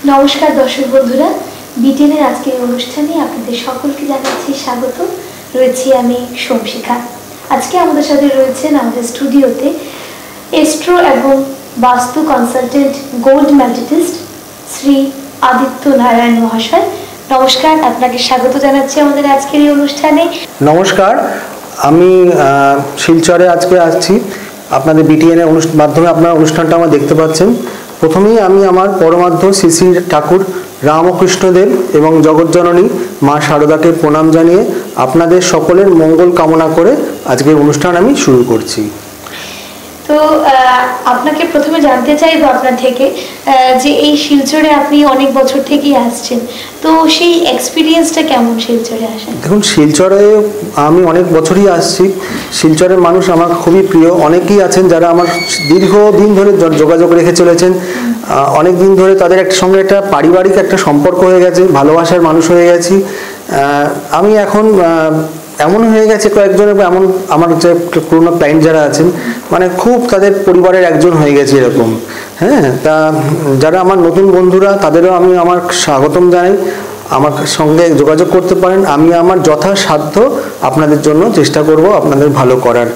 নমস্কার দর্শক বন্ধুরা, বিটেনের আজকের অনুষ্ঠানে আপনাদের সকলকে জানাচ্ছি স্বাগত। রয়েছি আমি সোমশিখা। আজকে আমাদের সাথে রয়েছেন আমাদের স্টুডিওতে এস্ট্রো এবং বাস্তু consultant gold medallist Shri Aditya Narayan মহাশয়। নমস্কার, আপনাকে স্বাগত জানাচ্ছি আমাদের আজকের এই অনুষ্ঠানে। নমস্কার, আমি শিলচরে আজকে আসছি আপনাদের বিটিএন এর মাধ্যমে আপনার অনুষ্ঠানটা আমার দেখতে পাচ্ছেন। প্রথমেই আমি আমার পরমাধ্য শ্রী শ্রী ঠাকুর রামকৃষ্ণদেব এবং জগৎজননী মা শারদাকে প্রণাম জানিয়ে আপনাদের সকলের মঙ্গল কামনা করে আজকের অনুষ্ঠান আমি শুরু করছি। তো আপনাকে প্রথমে জানতে চাইবো আপনার থেকে যে এই শিলচরে আপনি অনেক বছর থেকেই আসছেন, তো সেই এক্সপিরিয়েন্সটা কেমন শিলচরে আসেন? দেখুন, শিলচরে আমি অনেক বছরই আসছি। শিলচরের মানুষ আমার খুবই প্রিয়। অনেকেই আছেন যারা আমার দীর্ঘদিন ধরে যোগাযোগ রেখে চলেছেন। অনেক দিন ধরে তাদের সঙ্গে একটা পারিবারিক একটা সম্পর্ক হয়ে গেছে, ভালোবাসার মানুষ হয়ে গেছি। আমি এখন এমন হয়ে গেছে কয়েকজন, এমন আমার যে পুরোনো ক্লায়েন্ট যারা আছেন মানে খুব তাদের পরিবারের একজন হয়ে গেছে এরকম। হ্যাঁ, তা যারা আমার নতুন বন্ধুরা তাদেরও আমি আমার স্বাগতম জানাই। আমার সঙ্গে যোগাযোগ করতে পারেন। আমি আমার যথাসাধ্য আপনাদের জন্য চেষ্টা করব আপনাদের ভালো করার।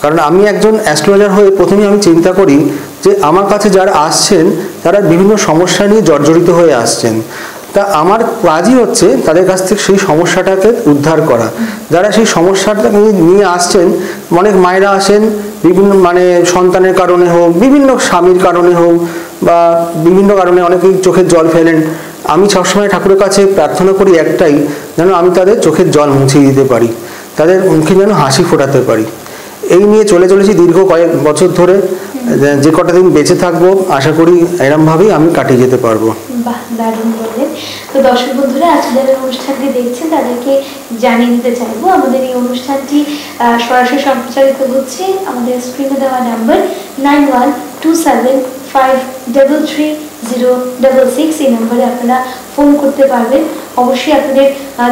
কারণ আমি একজন অ্যাস্ট্রোলজার হয়ে প্রথমে আমি চিন্তা করি যে আমার কাছে যারা আসছেন তারা বিভিন্ন সমস্যা নিয়ে জর্জরিত হয়ে আসছেন। তা আমার কাজই হচ্ছে তাদের কাছ থেকে সেই সমস্যাটাকে উদ্ধার করা। যারা সেই সমস্যাটা নিয়ে আসছেন, অনেক মায়েরা আসেন বিভিন্ন সন্তানের কারণে হোক, বিভিন্ন স্বামীর কারণে হোক বা বিভিন্ন কারণে অনেকেই চোখের জল ফেলেন। আমি সবসময় ঠাকুরের কাছে প্রার্থনা করি একটাই, যেন আমি তাদের চোখের জল মুছিয়ে দিতে পারি, তাদের মুখে যেন হাসি ফোটাতে পারি। এই নিয়ে চলেছি দীর্ঘ কয়েক বছর ধরে। যে কটা দিন বেঁচে থাকবো আশা করি এরমভাবেই আমি কাটিয়ে যেতে পারবো। বাহ, দারুণ বললেন। তো দর্শক বন্ধুরা, আজকে যারা অনুষ্ঠানটি দেখছেন তাদেরকে জানিয়ে দিতে চাইবো আমাদের এই অনুষ্ঠানটি সরাসরি সম্প্রচারিত হচ্ছে আমাদের স্ক্রিনে দেওয়া নাম্বার 9127533066। এই নাম্বারে আপনারা ফোন করতে পারবেন। অবশ্যই আপনাদের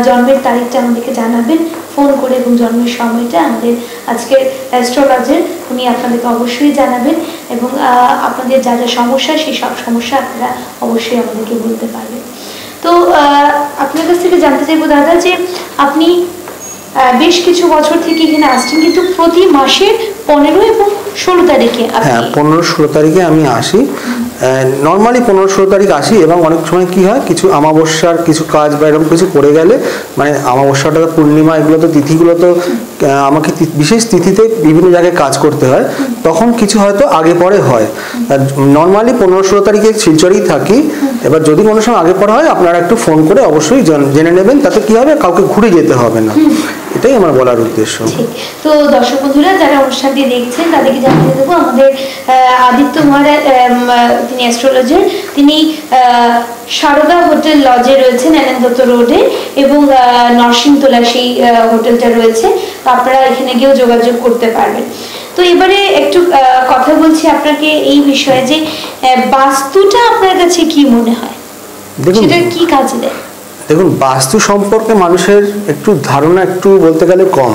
জন্মের তারিখটা আমাদেরকে জানাবেন ফোন করে, এবং জন্মের সময়টা আমাদের আজকের অ্যাস্ট্রোলজার উনি আপনাদেরকে অবশ্যই জানাবেন, এবং আপনাদের যা যা সমস্যা সেই সব সমস্যা আপনারা অবশ্যই আমাদেরকে বলতে পারবেন। তো আপনার কাছ থেকে জানতে চাইবো দাদা, যে আপনি বেশ কিছু বছর থেকে এখানে আসছেন, কিন্তু প্রতি মাসের 15 এবং 16 তারিখে। হ্যাঁ, 15-16 তারিখে আমি আসি। নর্মালি 15-16 তারিখ আসি, এবং অনেক সময় কি হয়, কিছু আমাবস্যার কিছু কাজ বা এরকম কিছু করে গেলে, আমাবস্যাটা পূর্ণিমা এগুলো তো তিথিগুলো তো আমাকে বিশেষ তিথিতে বিভিন্ন জায়গায় কাজ করতে হয়, তখন কিছু হয়তো আগে পরে হয়। নর্মালি 15-16 তারিখে শিলচরেই থাকি। এবার যদি কোনো সময় আগে পরে হয় আপনারা একটু ফোন করে অবশ্যই জেনে নেবেন, তাতে কি হবে, কাউকে ঘুরে যেতে হবে না। এটাই আমার বলার উদ্দেশ্য। তো দর্শক বন্ধুরা, যারা অনুষ্ঠানটি দেখছেন তাদেরকে জানিয়ে দেবো আমাদের আদিত্য মহারাজ, তিনি অ্যাস্ট্রোলজার, তিনি সারদা হোটেল লজে রয়েছেন এনএন রোডে, এবং নরসিংতলা সেই হোটেলটা রয়েছে। তো আপনারা এখানে গিয়েও যোগাযোগ করতে পারবেন। তো এবারে একটু কথা বলছি আপনাকে এই বিষয়ে, যে বাস্তুটা আপনার কাছে কি মনে হয়, সেটা কি কাজে দেয়? দেখুন, বাস্তু সম্পর্কে মানুষের একটু ধারণা একটু বলতে গেলে কম।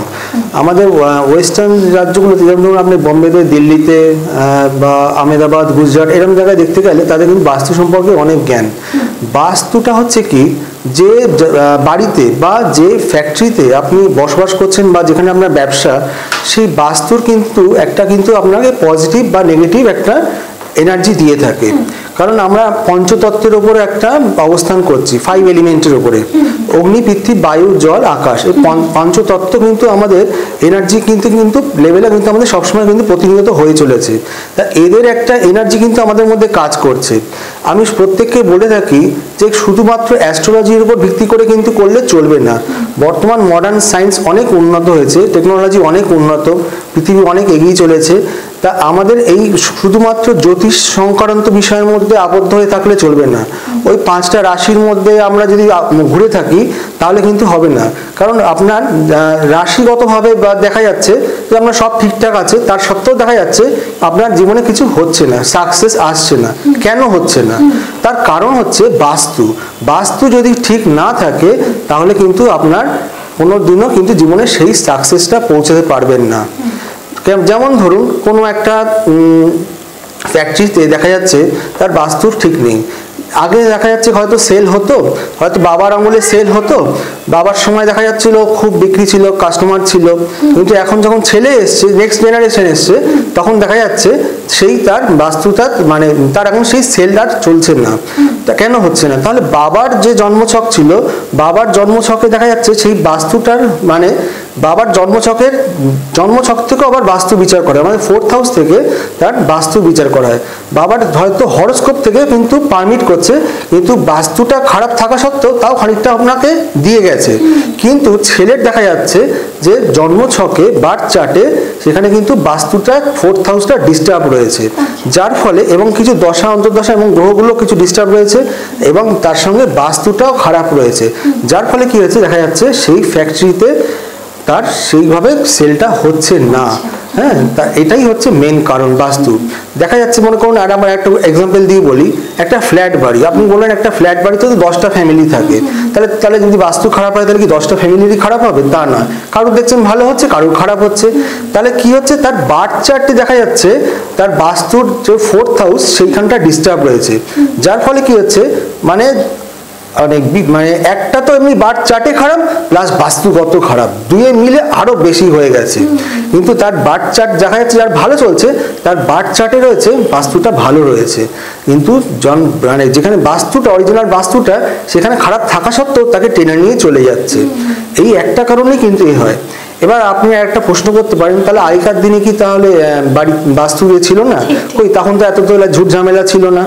আমাদের ওয়েস্টার্ন রাজ্যগুলোতে, যেমন ধরুন আপনি বোম্বেতে, দিল্লিতে বা আহমেদাবাদ, গুজরাট এরকম জায়গায় দেখতে গেলে তাদের কিন্তু বাস্তু সম্পর্কে অনেক জ্ঞান। বাস্তুটা হচ্ছে কি, যে বাড়িতে বা যে ফ্যাক্টরিতে আপনি বসবাস করছেন বা যেখানে আপনার ব্যবসা, সেই বাস্তুর কিন্তু আপনাকে পজিটিভ বা নেগেটিভ একটা এনার্জি দিয়ে থাকে। কারণ আমরা পঞ্চতত্ত্বের উপরে একটা অবস্থান করছি, 5 এলিমেন্টের উপরে, অগ্নি, পৃথিবী, বায়ু, জল, আকাশ। এই পঞ্চতত্ত্ব কিন্তু আমাদের এনার্জি কিন্তু লেভেলে কিন্তু আমাদের সবসময় কিন্তু প্রতিনিয়ত হয়ে চলেছে। তা এদের একটা এনার্জি কিন্তু আমাদের মধ্যে কাজ করছে। আমি প্রত্যেককে বলে থাকি যে শুধুমাত্র অ্যাস্ট্রোলজির উপর ভিত্তি করে কিন্তু করলে চলবে না। বর্তমান মডার্ন সায়েন্স অনেক উন্নত হয়েছে, টেকনোলজি অনেক উন্নত, পৃথিবী অনেক এগিয়ে চলেছে। তা আমাদের এই শুধুমাত্র জ্যোতিষ সংক্রান্ত বিষয়ের মধ্যে আবদ্ধ হয়ে থাকলে চলবে না। ওই 5টা রাশির মধ্যে আমরা যদি ঘুরে থাকি তাহলে কিন্তু হবে না। কারণ আপনার রাশিগতভাবে দেখা যাচ্ছে যে আপনার সব ঠিকঠাক আছে, তার সত্ত্বেও দেখা যাচ্ছে আপনার জীবনে কিছু হচ্ছে না, সাকসেস আসছে না। কেন হচ্ছে না? তার কারণ হচ্ছে বাস্তু। বাস্তু যদি ঠিক না থাকে তাহলে কিন্তু আপনার কোনোদিনও কিন্তু জীবনে সেই সাকসেসটা পৌঁছাতে পারবেন না। যেমন ধরুন কোনো একটা ফ্যাক্টরিতে দেখা যাচ্ছে তার বাস্তুর ঠিক নেই, আগে দেখা যাচ্ছে হয়তো সেল হতো, হয়তো বাবার আমলে সেল হতো, বাবার সময় দেখা যাচ্ছিল খুব বিক্রি ছিল, কাস্টমার ছিল, কিন্তু এখন যখন ছেলে এসছে, নেক্সট জেনারেশন এসছে, তখন দেখা যাচ্ছে সেই তার বাস্তুটা মানে তার এখন সেই সেল আর চলছে না। তা কেন হচ্ছে না? তাহলে বাবার যে জন্মছক ছিল, বাবার জন্মছকে দেখা যাচ্ছে সেই বাস্তুটার মানে বাবার জন্মছক থেকে আবার বাস্তু বিচার করা হয়, মানে 4th হাউস থেকে তার বাস্তু বিচার করা হয়। বাবার হয়তো হরোস্কোপ থেকে কিন্তু পারমিট করছে, কিন্তু বাস্তুটা খারাপ থাকা সত্ত্বেও তাও খানিকটা আপনাকে দিয়ে গেছে। কিন্তু ছেলের দেখা যাচ্ছে যে জন্মছকে বার্থ চার্টে সেখানে কিন্তু বাস্তুটা 4th হাউসটা ডিস্টার্ব রয়েছে, যার ফলে এবং কিছু দশা অন্তর্দশা এবং গ্রহগুলো কিছু ডিস্টার্ব রয়েছে এবং তার সঙ্গে বাস্তুটাও খারাপ রয়েছে, যার ফলে কি হয়েছে দেখা যাচ্ছে সেই ফ্যাক্টরিতে তার সেইভাবে সেলটা হচ্ছে না। হ্যাঁ, তা এটাই হচ্ছে মেন কারণ বাস্তু। দেখা যাচ্ছে মনে করুন, আর আমার একটা এক্সাম্পল দিয়ে বলি, একটা ফ্ল্যাট বাড়ি, আপনি বললেন একটা ফ্ল্যাট বাড়িতে তো 10টা ফ্যামিলি থাকে, তাহলে যদি বাস্তু খারাপ হয় তাহলে কি 10টা ফ্যামিলিরই খারাপ হবে? তা না, কারোর দেখছেন ভালো হচ্ছে, কারোর খারাপ হচ্ছে। তাহলে কি হচ্ছে, তার বার্থ চার্টে দেখা যাচ্ছে তার বাস্তুর যে 4th হাউস সেইখানটা ডিস্টার্ব রয়েছে, যার ফলে কি হচ্ছে মানে অনেক মানে একটা তো এমনি বার্থ চার্টে খারাপ প্লাস বাস্তুগত খারাপ, দুয়ে মিলে আরো বেশি হয়ে গেছে। কিন্তু তার বার্থ চার্ট দেখা যাচ্ছে যার ভালো চলছে, তার বার্থ চার্টে রয়েছে বাস্তুটা ভালো রয়েছে, কিন্তু মানে যেখানে বাস্তুটা অরিজিনাল বাস্তুটা সেখানে খারাপ থাকা সত্ত্বেও তাকে টেনে নিয়ে চলে যাচ্ছে। এই একটা কারণেই কিন্তু এই হয়। এবার আপনি একটা প্রশ্ন করতে পারেন, তাহলে আগেকার দিনে কি তাহলে বাড়ি বাস্তু ছিল না? কই, তখন তো এত তো ঝুট ঝামেলা ছিল না।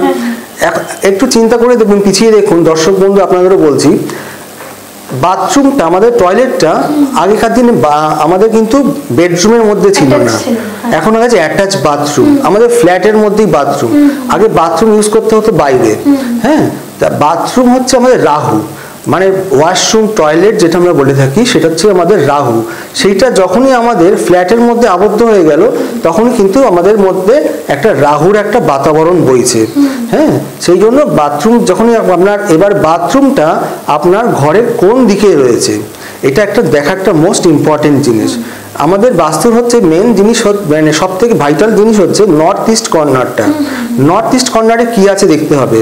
একটু চিন্তা করে দেখুন, পিছিয়ে দেখুন দর্শক বন্ধু, আপনাদেরও বলছি, বাথরুমটা আমাদের টয়লেটটা আগেকার দিনে আমাদের কিন্তু বেডরুমের মধ্যে ছিল না, এখন হয়েছে অ্যাটাচ বাথরুম, আমাদের ফ্ল্যাটের মধ্যেই বাথরুম। আগে বাথরুম ইউজ করতে হতো বাইরে। হ্যাঁ, তা বাথরুম হচ্ছে আমাদের রাহু, মানে ওয়াশরুম টয়লেট যেটা আমরা বলে থাকি সেটা হচ্ছে আমাদের রাহু। সেইটা যখনই আমাদের ফ্ল্যাটের মধ্যে আবদ্ধ হয়ে গেল, তখনই কিন্তু আমাদের মধ্যে একটা রাহুর একটা বাতাবরণ বইছে। হ্যাঁ, সেই জন্য বাথরুম যখনই আপনার, এবার বাথরুমটা আপনার ঘরের কোন দিকে রয়েছে এটা একটা দেখা একটা মোস্ট ইম্পর্টেন্ট জিনিস। আমাদের বাস্তুর হচ্ছে মেন জিনিস, মানে সব থেকে ভাইটাল জিনিস হচ্ছে নর্থ ইস্ট কর্নারটা। নর্থ ইস্ট কর্নারে কি আছে দেখতে হবে।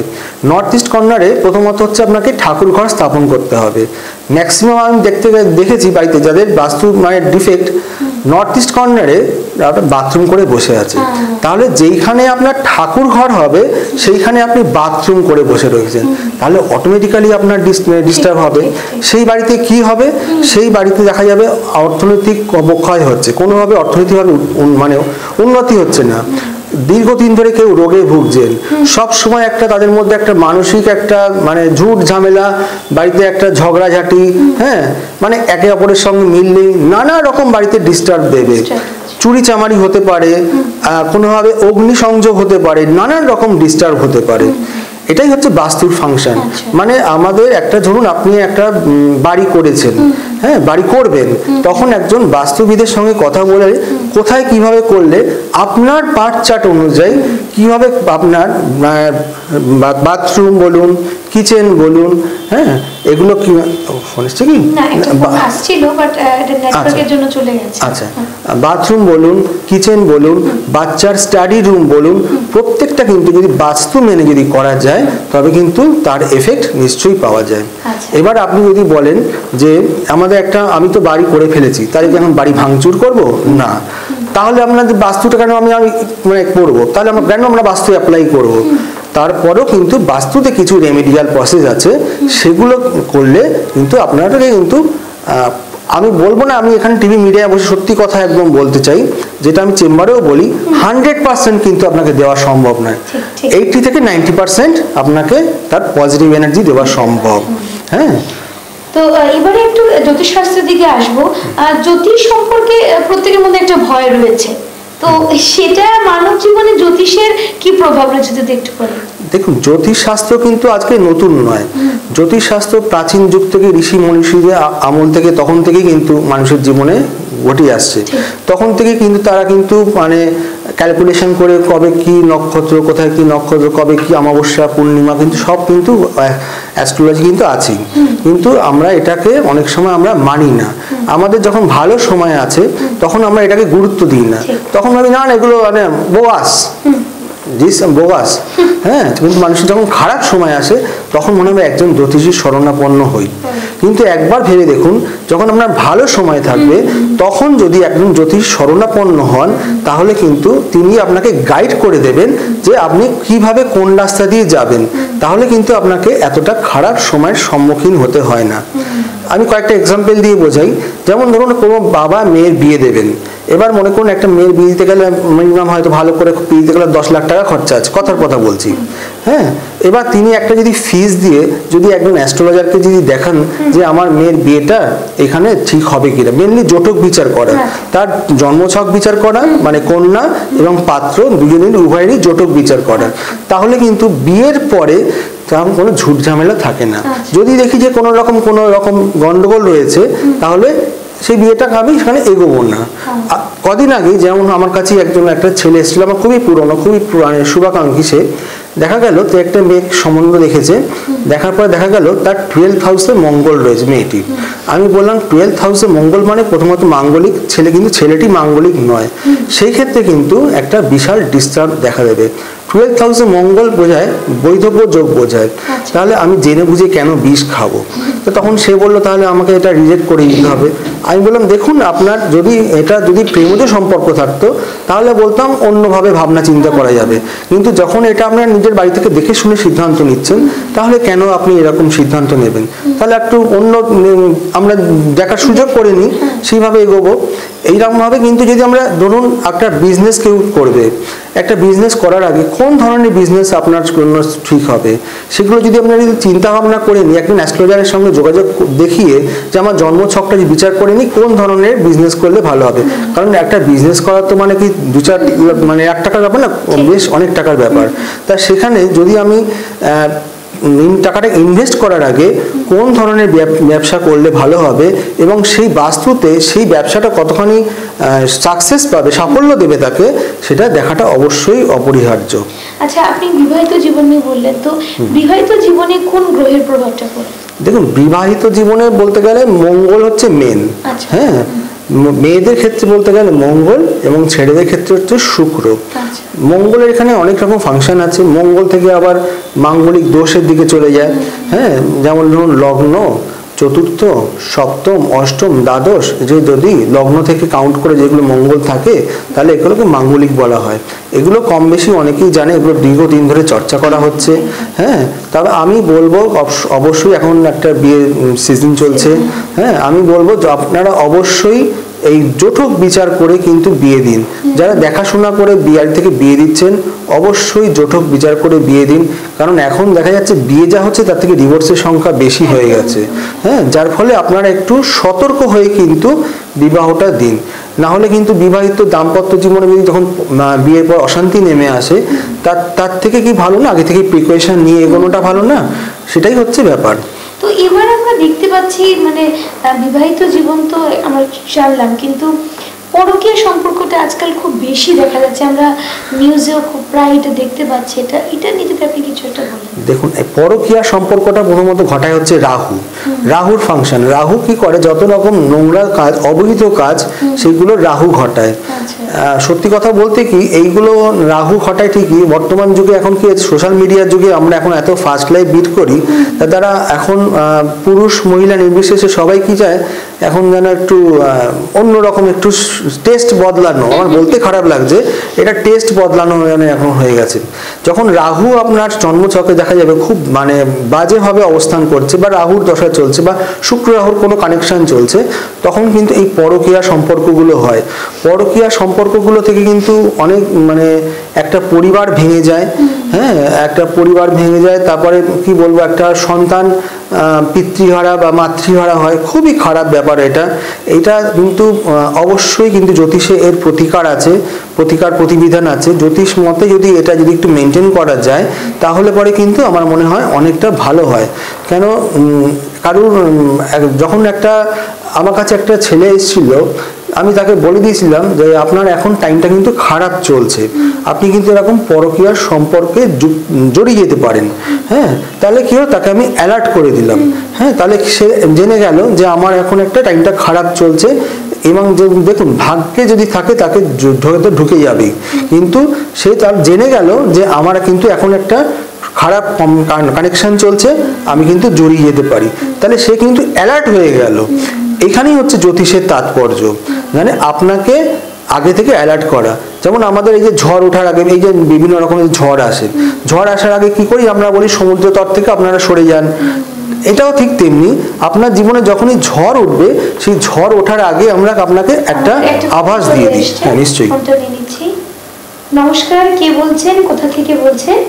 নর্থ ইস্ট কর্নারে প্রথমত হচ্ছে আপনাকে ঠাকুর ঘর স্থাপন করতে হবে। ম্যাক্সিমাম আমি দেখেছি বাড়িতে যাদের বাস্তু মানে ডিফেক্ট, নর্থ ইস্ট কর্নারে বাথরুম করে বসে আছে। তাহলে যেইখানে আপনার ঠাকুর ঘর হবে সেইখানে আপনি বাথরুম করে বসে রয়েছেন, তাহলে অটোমেটিক্যালি আপনার ডিস্টার্ব হবে। সেই বাড়িতে কি হবে, সেই বাড়িতে দেখা যাবে অর্থনৈতিক অবক্ষয় হচ্ছে, কোনোভাবে অর্থনৈতিকভাবে মানে উন্নতি হচ্ছে না। দীর্ঘদিন ধরে কেউ রোগে ভুগছেন, সব সময় একটা তাদের মধ্যে একটা মানসিক একটা মানে ঝুট ঝামেলা, বাড়িতে একটা ঝগড়াঝাটি, হ্যাঁ মানে একে অপরের সঙ্গে মিল নেই, নানা রকম বাড়িতে ডিস্টার্ব দেবে। চুরি চামারি হতে পারে, কোনোভাবে অগ্নিসংযোগ হতে পারে, নানান রকম ডিস্টার্ব হতে পারে। এটাই হচ্ছে বাস্তুর ফাংশন। মানে আমাদের একটা ধরুন আপনি একটা বাড়ি করেছেন, হ্যাঁ বাড়ি করবেন, তখন একজন বাস্তুবিদের সঙ্গে কথা বলে কোথায় কিভাবে করলে আপনার বার্থ চার্ট অনুযায়ী কিভাবে আপনার বাথরুম বলুন, কিচেন বলুন, হ্যাঁ এগুলো কি শুনছে কি আসছিল বাট এটা নেটওয়ার্কের জন্য চলে গেছে। আচ্ছা, বাথরুম বলুন, কিচেন বলুন, বাচ্চার স্টাডি রুম বলুন, প্রত্যেকটা কিন্তু যদি বাস্তু মেনে যদি করা যায় তবে কিন্তু তার এফেক্ট নিশ্চয়ই পাওয়া যায়। এবার আপনি যদি বলেন যে আমাদের একটা, আমি তো বাড়ি করে ফেলেছি, তাই কি এখন বাড়ি ভাঙচুর করব? না, তাহলে আপনাদের বাস্তুটা কেন আমি মানে করবো, তাহলে আমরা কেন আমরা বাস্তু অ্যাপ্লাই করব? তারপরেও কিন্তু বাস্তুতে কিছু রেমেডিয়াল প্রসেস আছে, সেগুলো করলে কিন্তু আপনাদেরকে কিন্তু আমি বলবো না, আমি এখানে টিভি মিডিয়ায় বসে সত্যি কথা একদম বলতে চাই, যেটা আমি চেম্বারেও বলি, 100% কিন্তু আপনাকে দেওয়া সম্ভব নয়। 80 থেকে 90% আপনাকে তার পজিটিভ এনার্জি দেওয়া সম্ভব। হ্যাঁ, তো এবারে একটু জ্যোতিষশাস্ত্রের দিকে আসবো। জ্যোতিষ সম্পর্কে প্রত্যেকের মধ্যে একটা ভয় রয়েছে, তো সেটা মানব জীবনে জ্যোতিষের কি প্রভাব রয়েছে যদি একটু বলেন। দেখুন, জ্যোতিষ শাস্ত্র কিন্তু আজকে নতুন নয়। জ্যোতিষ শাস্ত্র প্রাচীন যুগ থেকে ঋষি মনীষীদের আমল থেকে, তখন থেকেই কিন্তু মানুষের জীবনে ঘটে আসছে। তখন থেকে কিন্তু তারা কিন্তু মানে ক্যালকুলেশন করে কবে কি নক্ষত্র, কোথায় কি নক্ষত্র, কবে কি অমাবস্যা পূর্ণিমা, কিন্তু সব কিন্তু অ্যাস্ট্রোলজি কিন্তু আছেই। কিন্তু আমরা এটাকে অনেক সময় আমরা মানি না। আমাদের যখন ভালো সময় আছে তখন আমরা এটাকে গুরুত্ব দিই না, তখন ভাবি না এগুলো মানে বোয়াস, বোগাস। হ্যাঁ, কিন্তু মানুষের যখন খারাপ সময় আসে তখন মনে হবে একজন জ্যোতিষীর শরণাপন্ন হই। কিন্তু একবার ভেবে দেখুন, যখন আপনার ভালো সময় থাকবে তখন যদি একজন জ্যোতিষ শরণাপন্ন হন, তাহলে কিন্তু তিনি আপনাকে গাইড করে দেবেন যে আপনি কিভাবে কোন রাস্তা দিয়ে যাবেন। তাহলে কিন্তু আপনাকে এতটা খারাপ সময়ের সম্মুখীন হতে হয় না। আমি কয়েকটা এক্সাম্পল দিয়ে বোঝাই। যেমন ধরুন, কোনো বাবা মেয়ের বিয়ে দেবেন, এবার মনে করুন একটা মেয়ের বিয়ে দিতে গেলে মিনিমাম হয়তো ভালো করে বিয়ে দিতে গেলে 10 লাখ টাকা খরচা আছে, কথার কথা বলছি। হ্যাঁ, এবার তিনি একটা যদি ফিস দিয়ে যদি একজন অ্যাস্ট্রোলজারকে যদি দেখান যে আমার মেয়ের বিয়েটা এখানে ঠিক হবে কিনা, মেনলি জটক বিচার করা, তার জন্মছক বিচার করা, মানে কন্যা এবং পাত্র দুজনের উভয়েরই জটক বিচার করা, তাহলে কিন্তু বিয়ের পরে তেমন কোনো ঝুট ঝামেলা থাকে না। যদি দেখি যে কোনো রকম গন্ডগোল রয়েছে, তাহলে সেই বিয়েটা আমি সেখানে এগোবো না। কদিন আগে যেমন আমার কাছে একটা ছেলে এসেছিল, আমার খুবই পুরনো, খুবই শুভাকাঙ্ক্ষী। সে দেখা গেল তো একটা মেয়ে সম্বন্ধ দেখেছে, দেখার পরে দেখা গেল তার 12th হাউসে মঙ্গল রয়েছে মেয়েটি। আমি বললাম 12th হাউসে মঙ্গল মানে প্রথমত মাঙ্গলিক ছেলে, কিন্তু ছেলেটি মাঙ্গলিক নয়। সেই ক্ষেত্রে কিন্তু একটা বিশাল ডিস্টার্ব দেখা দেবে। 12th হাউসে মঙ্গল বোঝায় বৈধব্য যোগ বোঝায়। তাহলে আমি জেনে বুঝে কেন বিষ খাবো? তো তখন সে বললো তাহলে আমাকে এটা রিজেক্ট করে দিতে হবে। আমি বললাম দেখুন, আপনার যদি প্রেমজ সম্পর্ক থাকতো তাহলে বলতাম অন্যভাবে ভাবনা চিন্তা করা যাবে, কিন্তু যখন এটা আপনার নিজের বাড়ি থেকে দেখে শুনে সিদ্ধান্ত নিচ্ছেন, তাহলে কেন আপনি এরকম সিদ্ধান্ত নেবেন? তাহলে একটু অন্য আমরা দেখার সুযোগ করে নিই, সেইভাবে এগোবো। এইরকম ভাবে কিন্তু যদি আমরা ধরুন একটা বিজনেস কেউ করবে, একটা বিজনেস করার আগে কোন ধরনের বিজনেস আপনার জন্য ঠিক হবে সেগুলো যদি আপনারা চিন্তা ভাবনা করে নিই, একজন অ্যাস্ট্রোলজারের সঙ্গে যোগাযোগ দেখিয়ে যে আমার জন্মছকটা বিচার করে নিই কোন ধরনের বিজনেস করলে ভালো হবে। কারণ একটা বিজনেস করা তো মানে কি 2-4 মানে 1 টাকার ব্যাপার না, বেশ অনেক টাকার ব্যাপার। তা সেখানে যদি আমি টাকাটা ইনভেস্ট করার আগে কোন ধরনের ব্যবসা করলে ভালো হবে এবং সেই বাস্তুতে সেই ব্যবসাটা কতখানি সাকসেস পাবে, সাফল্য দেবে তাকে, সেটা দেখাটা অবশ্যই অপরিহার্য। আচ্ছা, আপনি বিবাহিত জীবন নিয়ে বললেন, তো বিবাহিত জীবনে কোন গ্রহের প্রভাবটা পড়ে? দেখুন, বিবাহিত জীবনে বলতে গেলে মঙ্গল হচ্ছে মেন। হ্যাঁ, মেয়েদের ক্ষেত্রে বলতে গেলে মঙ্গল এবং ছেলেদের ক্ষেত্রে হচ্ছে শুক্র। মঙ্গলের এখানে অনেক রকম ফাংশন আছে। মঙ্গল থেকে আবার মাঙ্গলিক দোষের দিকে চলে যায়। হ্যাঁ, যেমন ধরুন লগ্ন, চতুর্থ, সপ্তম, অষ্টম, দ্বাদশ, যে যদি লগ্ন থেকে কাউন্ট করে যেগুলো মঙ্গল থাকে তাহলে এগুলোকে মাঙ্গলিক বলা হয়। এগুলো কম বেশি অনেকেই জানে, এগুলো দীর্ঘদিন ধরে চর্চা করা হচ্ছে। হ্যাঁ, তবে আমি বলবো অবশ্যই এখন একটা বিয়ের সিজন চলছে। হ্যাঁ, আমি বলবো যে আপনারা অবশ্যই এই জটক বিচার করে কিন্তু বিয়ে দিন। যারা দেখাশোনা করে বিয়ে থেকে বিয়ে দিচ্ছেন অবশ্যই জটক বিচার করে বিয়ে দিন, কারণ এখন দেখা যাচ্ছে বিয়ে যা হচ্ছে তার থেকে ডিভোর্সের সংখ্যা বেশি হয়ে গেছে। হ্যাঁ, যার ফলে আপনারা একটু সতর্ক হয়ে কিন্তু বিবাহটা দিন। না হলে কিন্তু বিবাহিত দাম্পত্য জীবনে যদি যখন বিয়ের পর অশান্তি নেমে আসে, তার থেকে কি ভালো না আগে থেকে প্রিকশন নিয়ে এগোনোটা ভালো না? সেটাই হচ্ছে ব্যাপার। তো এবার আমরা দেখতে পাচ্ছি মানে বিবাহিত জীবন তো আমরা জানলাম, কিন্তু পরকীয়া সম্পর্কটা আজকাল খুব বেশি দেখা যাচ্ছে, আমরা নিউজেও খুব প্রায় এটা দেখতে পাচ্ছি। এটা নিয়ে যদি আপনি কিছু একটা বলেন। দেখুন, এই পরকীয়া সম্পর্কটা প্রথমত ঘটায় হচ্ছে রাহুর ফাংশন। রাহু কি করে, যত রকম নোংরা কাজ, অবৈধ কাজ, সেগুলো রাহু ঘটায়। সত্যি কথা বলতে কি, এইগুলো রাহু ঘটায় ঠিকই। বর্তমান যুগে এখন কি সোশ্যাল মিডিয়ার যুগে আমরা এখন এত ফাস্ট লাইফ বিট করি, তারা এখন পুরুষ মহিলা নির্বিশেষে সবাই কি চায় এখন যেন একটু অন্যরকম একটু টেস্ট বদলানো। আমার বলতে খারাপ লাগছে, এটা টেস্ট বদলানো এখন হয়ে গেছে। যখন রাহু আপনার জন্মছকে দেখা যাবে খুব মানে বাজেভাবে অবস্থান করছে, বা রাহুর দশা চলছে, বা শুক্র রাহুর কোনো কানেকশন চলছে, তখন কিন্তু এই পরকীয়া সম্পর্কগুলো হয়। পরকীয়া সম্পর্কগুলো থেকে কিন্তু অনেক মানে একটা পরিবার ভেঙে যায়। হ্যাঁ, একটা পরিবার ভেঙে যায়, তারপরে কি বলবো, একটা সন্তান পিতৃহারা বা মাতৃহারা হয়। খুবই খারাপ ব্যাপার এটা কিন্তু অবশ্যই কিন্তু জ্যোতিষে এর প্রতিকার আছে, প্রতিবিধান আছে। জ্যোতিষ মতে যদি এটা একটু মেনটেন করা যায় তাহলে পরে কিন্তু আমার মনে হয় অনেকটা ভালো হয়। কেন, কারণ যখন আমার কাছে একটা ছেলে এসেছিল, আমি তাকে বলে দিয়েছিলাম যে আপনার এখন টাইমটা কিন্তু খারাপ চলছে, আপনি কিন্তু এরকম পরকীয়ার সম্পর্কে জড়িয়ে যেতে পারেন। হ্যাঁ, তাহলে কি হলো, তাকে আমি অ্যালার্ট করে দিলাম। হ্যাঁ, তাহলে সে জেনে গেল যে আমার এখন একটা টাইমটা খারাপ চলছে, এবং দেখুন ভাগ্যে যদি থাকে তাকে হয়তো ঢুকে যাবে, কিন্তু সে তার জেনে গেল যে আমার কিন্তু এখন একটা খারাপ কানেকশন চলছে, আমি কিন্তু জড়িয়ে যেতে পারি, তাহলে সে কিন্তু অ্যালার্ট হয়ে গেল। এখানেই হচ্ছে জ্যোতিষের তাৎপর্য, মানে আপনাকে আগে থেকে অ্যালার্ট করা। যেমন আমাদের এই যে ঝড় ওঠার আগে, এই যে বিভিন্ন রকমের ঝড় আসে, ঝড় আসার আগে কি করি আমরা, বলি সমুদ্র তট থেকে আপনারা সরে যান। এটাও ঠিক তেমনি আপনার জীবনে যখনই ঝড় উঠবে, সেই ঝড় ওঠার আগে আমরা আপনাকে একটা আভাস দিয়ে দিই। হ্যাঁ নিশ্চয়ই। নমস্কার, কে বলছেন, কোথা থেকে বলছেন?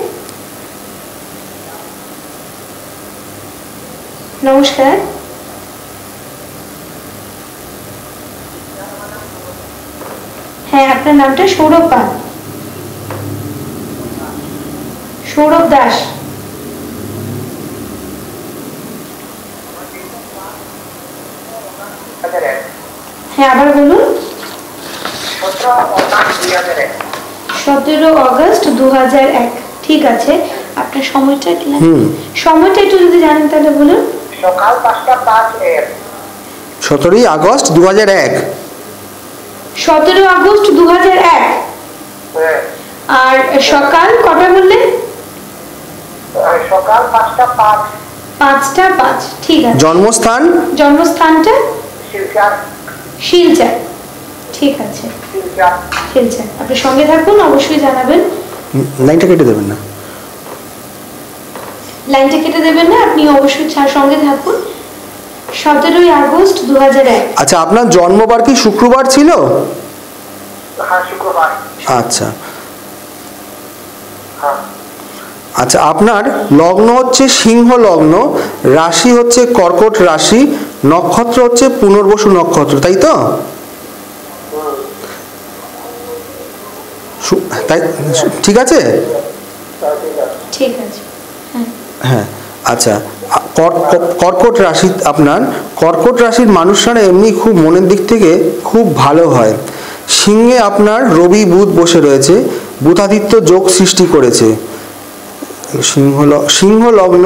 নমস্কার। হ্যাঁ, আপনার নামটা? সৌরভ পাল, সৌরভ দাস। হ্যাঁ, আবার বলুন। 17 অগস্ট 2001। ঠিক আছে, আপনার সময়টা একটু যদি জানেন তাহলে বলুন। সকাল 5টা 5 AM। 17 আগস্ট 2001। 17 আগস্ট 2001। আর সকাল কটা বললেন? সকাল 5টা 5। 5টা 5। ঠিক আছে। জন্মস্থান? জন্মস্থানটা শিলচর। শিলচর। ঠিক আছে, শিলচর। আপনি সঙ্গে থাকুন, অবশ্যই জানাবেন। লাইনটা কেটে দেবেন না, লাইনটা কেটে দেবেন না, আপনি অবশ্যই সঙ্গে থাকুন। 17 আগস্ট 2001। আচ্ছা, আপনার জন্মবার কি শুক্রবার ছিল? হ্যাঁ, শুক্রবার। আচ্ছা আচ্ছা, আপনার লগ্ন হচ্ছে সিংহ লগ্ন, রাশি হচ্ছে কর্কট রাশি, নক্ষত্র হচ্ছে পুনর্বসু নক্ষত্র, তাই তো? তাই, ঠিক আছে? ঠিক আছে। হ্যাঁ, আচ্ছা, কর্কট রাশি, আপনার কর্কট রাশির মানুষরা এমনি খুব মনের দিক থেকে খুব ভালো হয়। সিংহে আপনার রবি বুধ বসে রয়েছে, বুধাদিত্য যোগ সৃষ্টি করেছে। সিংহ লগ্ন,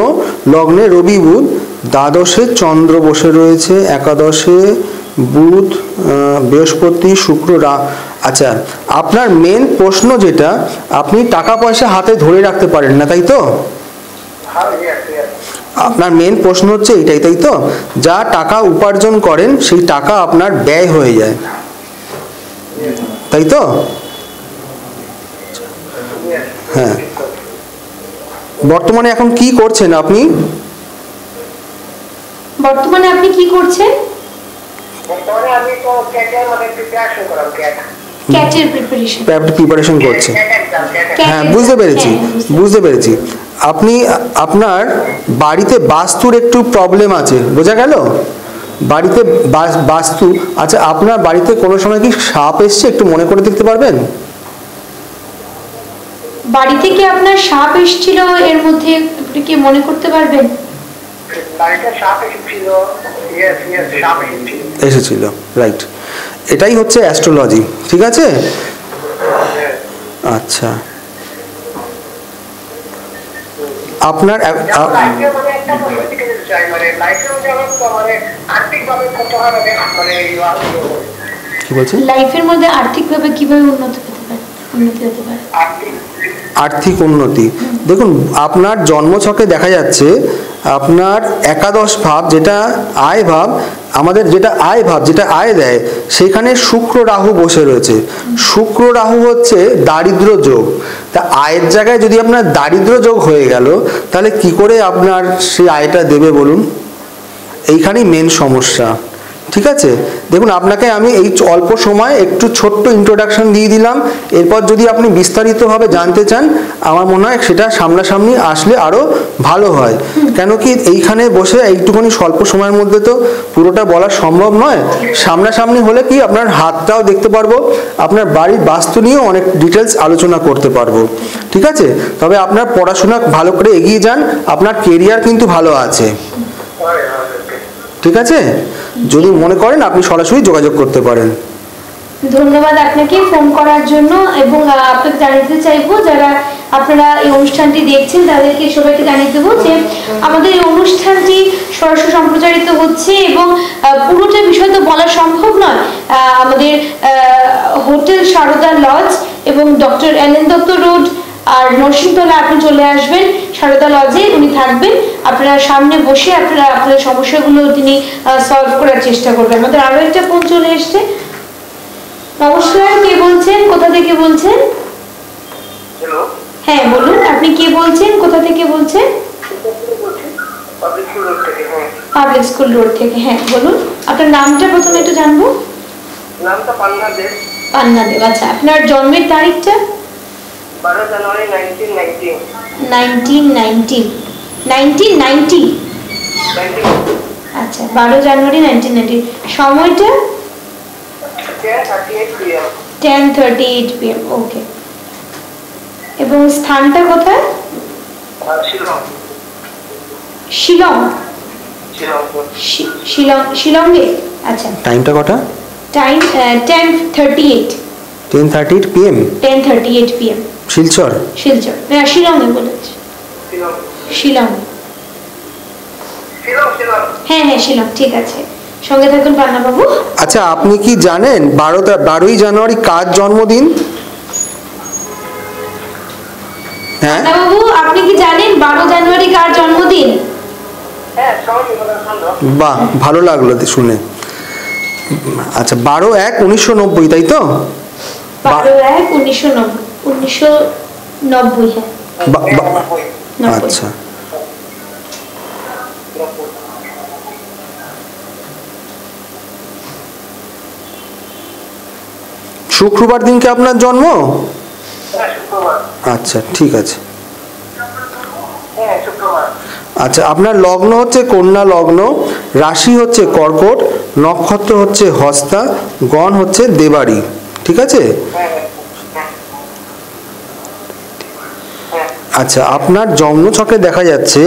লগ্নে রবি বুধ, দ্বাদশে চন্দ্র বসে রয়েছে, একাদশে বুধ, বৃহস্পতি, শুক্র। আচ্ছা, আপনার মেন প্রশ্ন যেটা, আপনি টাকা পয়সা হাতে ধরে রাখতে পারেন না, তাই তো? আপনার মেন প্রশ্ন হচ্ছে এটাই, তাই তো? যা টাকা উপার্জন করেন সেই টাকা আপনার ব্যয় হয়ে যায়, তাই তো? হ্যাঁ। বর্তমানে এখন কি করছেন আপনি? বর্তমানে আপনি কি করছেন? বর্তমানে আমি তো ক্যাটের মানে প্রিপারেশন করাম, ক্যাটের প্রিপারেশন করছেন। হ্যাঁ, বুঝতে পেরেছি। আপনি, আপনার বাড়িতে বাস্তুর একটু প্রবলেম আছে, বোঝা গেল? বাড়িতে বাস্তু। আচ্ছা, আপনার বাড়িতে কোনো সময় কি সাপ এসছে, একটু মনে করে দেখতে পারবেন? বাড়ি থেকে আপনার সাপ এসেছিল, এর মধ্যে আপনি কি মনে করতে পারবেন? এসেছিল, রাইট। এটাই হচ্ছে অ্যাস্ট্রোলজি, ঠিক আছে? আচ্ছা, আপনার কি বলছেন? লাইফের মধ্যে আর্থিকভাবে কিভাবে উন্নতি হতে পারে? আর্থিক উন্নতি, দেখুন আপনার জন্মছকে দেখা যাচ্ছে আপনার একাদশ ভাব, যেটা আয় ভাব, আমাদের যেটা আয় ভাব, যেটা আয় দেয়, সেখানে শুক্র রাহু বসে রয়েছে। শুক্র রাহু হচ্ছে দারিদ্র যোগ। তা আয়ের জায়গায় যদি আপনার দারিদ্র যোগ হয়ে গেল, তাহলে কি করে আপনার সেই আয়টা দেবে বলুন? এইখানেই মেন সমস্যা, ঠিক আছে? দেখুন, আপনাকে আমি এই অল্প সময় একটু ছোট্ট ইন্ট্রোডাকশন দিয়ে দিলাম। এরপর যদি আপনি বিস্তারিতভাবে জানতে চান, আমার মনে হয় সেটা সামনাসামনি আসলে আরো ভালো হয়। কেন কি এইখানে বসে এইটুকুনি স্বল্প সময়ের মধ্যে তো পুরোটা বলা সম্ভব নয়। সামনাসামনি হলে কি আপনার হাতটাও দেখতে পারবো, আপনার বাড়ির বাস্তু নিয়েও অনেক ডিটেলস আলোচনা করতে পারবো, ঠিক আছে? তবে আপনার পড়াশোনা ভালো করে এগিয়ে যান, আপনার কেরিয়ার কিন্তু ভালো আছে, ঠিক আছে? যদি মনে করেন আপনি সরাসরি যোগাযোগ করতে পারেন। ধন্যবাদ আপনাকে ফোন করার জন্য। এবং আপনাকে জানাতে চাইবো, যারা আপনারা এই অনুষ্ঠানটি দেখছেন তাদেরকে সবাইকে জানিয়ে দেবো যে আমাদের এই অনুষ্ঠানটি সরাসরি সম্প্রচারিত হচ্ছে এবং পুরোটা বিষয় তো বলা সম্ভব নয়। আমাদের হোটেল সারদা লজ এবং ডক্টর এন দত্ত রোড আর নরসিংতলা আপনি চলে আসবেন সারদা লজে, উনি থাকবেন, আপনার সামনে বসে আপনার সমস্যাগুলো তিনি সলভ করার চেষ্টা করবেন। আমাদের আরো একটা ফোন চলে এসছে। নমস্কার, কে বলছেন, কোথা থেকে বলছেন? হ্যালো, হ্যাঁ বলুন, আপনি কে বলছেন, কোথা থেকে বলছেন? পাবলিক স্কুল রোড থেকে। পাবলিক স্কুল রোড থেকে, হ্যাঁ বলুন। আপনার নামটা প্রথমে একটু জানবো। নামটা পান্না দেব। পান্না দেব, আচ্ছা। আপনার জন্মের তারিখটা? 12 জানুয়ারি 1990। 1990। আচ্ছা, 12 জানুয়ারি 1990। সময়টা? 10:38 PM। 10:38 PM, ওকে। এবং স্থানটা কোথায়? শিলং। শিলং? শিলংয়ে, আচ্ছা। টাইমটা কটা? Time 10:38 PM। 10:38 PM। Silchar? Silchar না, শিলংয়ে বলেছি। শিলং, হ্যাঁ হ্যাঁ শিলং, ঠিক আছে। সঙ্গে থাকুন পান্না বাবু। আচ্ছা, আপনি কি জানেন 12ই জানুয়ারি কার জন্মদিন? হ্যাঁ পান্না বাবু, আপনি কি জানেন 12 জানুয়ারি কার জন্মদিন? হ্যাঁ, বাহ, ভালো লাগলো শুনে। আচ্ছা, 12/1/1990, তাই তো? 12/1/1990, হ্যাঁ। আচ্ছা, শুক্রবার দিনকে আপনার জন্ম? আচ্ছা, ঠিক আছে। আচ্ছা, আপনার লগ্ন হচ্ছে কন্যা লগ্ন, রাশি হচ্ছে কর্কট, নক্ষত্র হচ্ছে হস্তা, গণ হচ্ছে দেবাড়ি, ঠিক আছে? আচ্ছা, আপনার জন্মছকে দেখা যাচ্ছে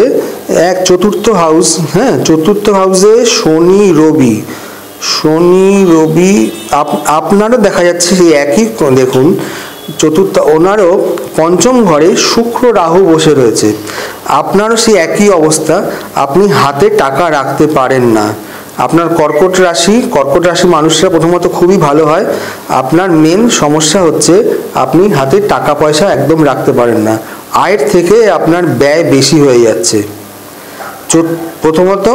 চতুর্থ হাউস, হ্যাঁ, চতুর্থ হাউসে শনি রবি আপনারও দেখা যাচ্ছে সেই একই, দেখুন চতুর্থ, ওনারও পঞ্চম ঘরে শুক্র রাহু বসে রয়েছে। আপনারও সেই একই অবস্থা, আপনি হাতে টাকা রাখতে পারেন না। আপনার কর্কট রাশি মানুষরা প্রথমত খুবই ভালো হয়। আপনার মেন সমস্যা হচ্ছে আপনি হাতে টাকা পয়সা একদম রাখতে পারেন না, আয়ের থেকে আপনার ব্যয় বেশি হয়ে যাচ্ছে প্রথমত।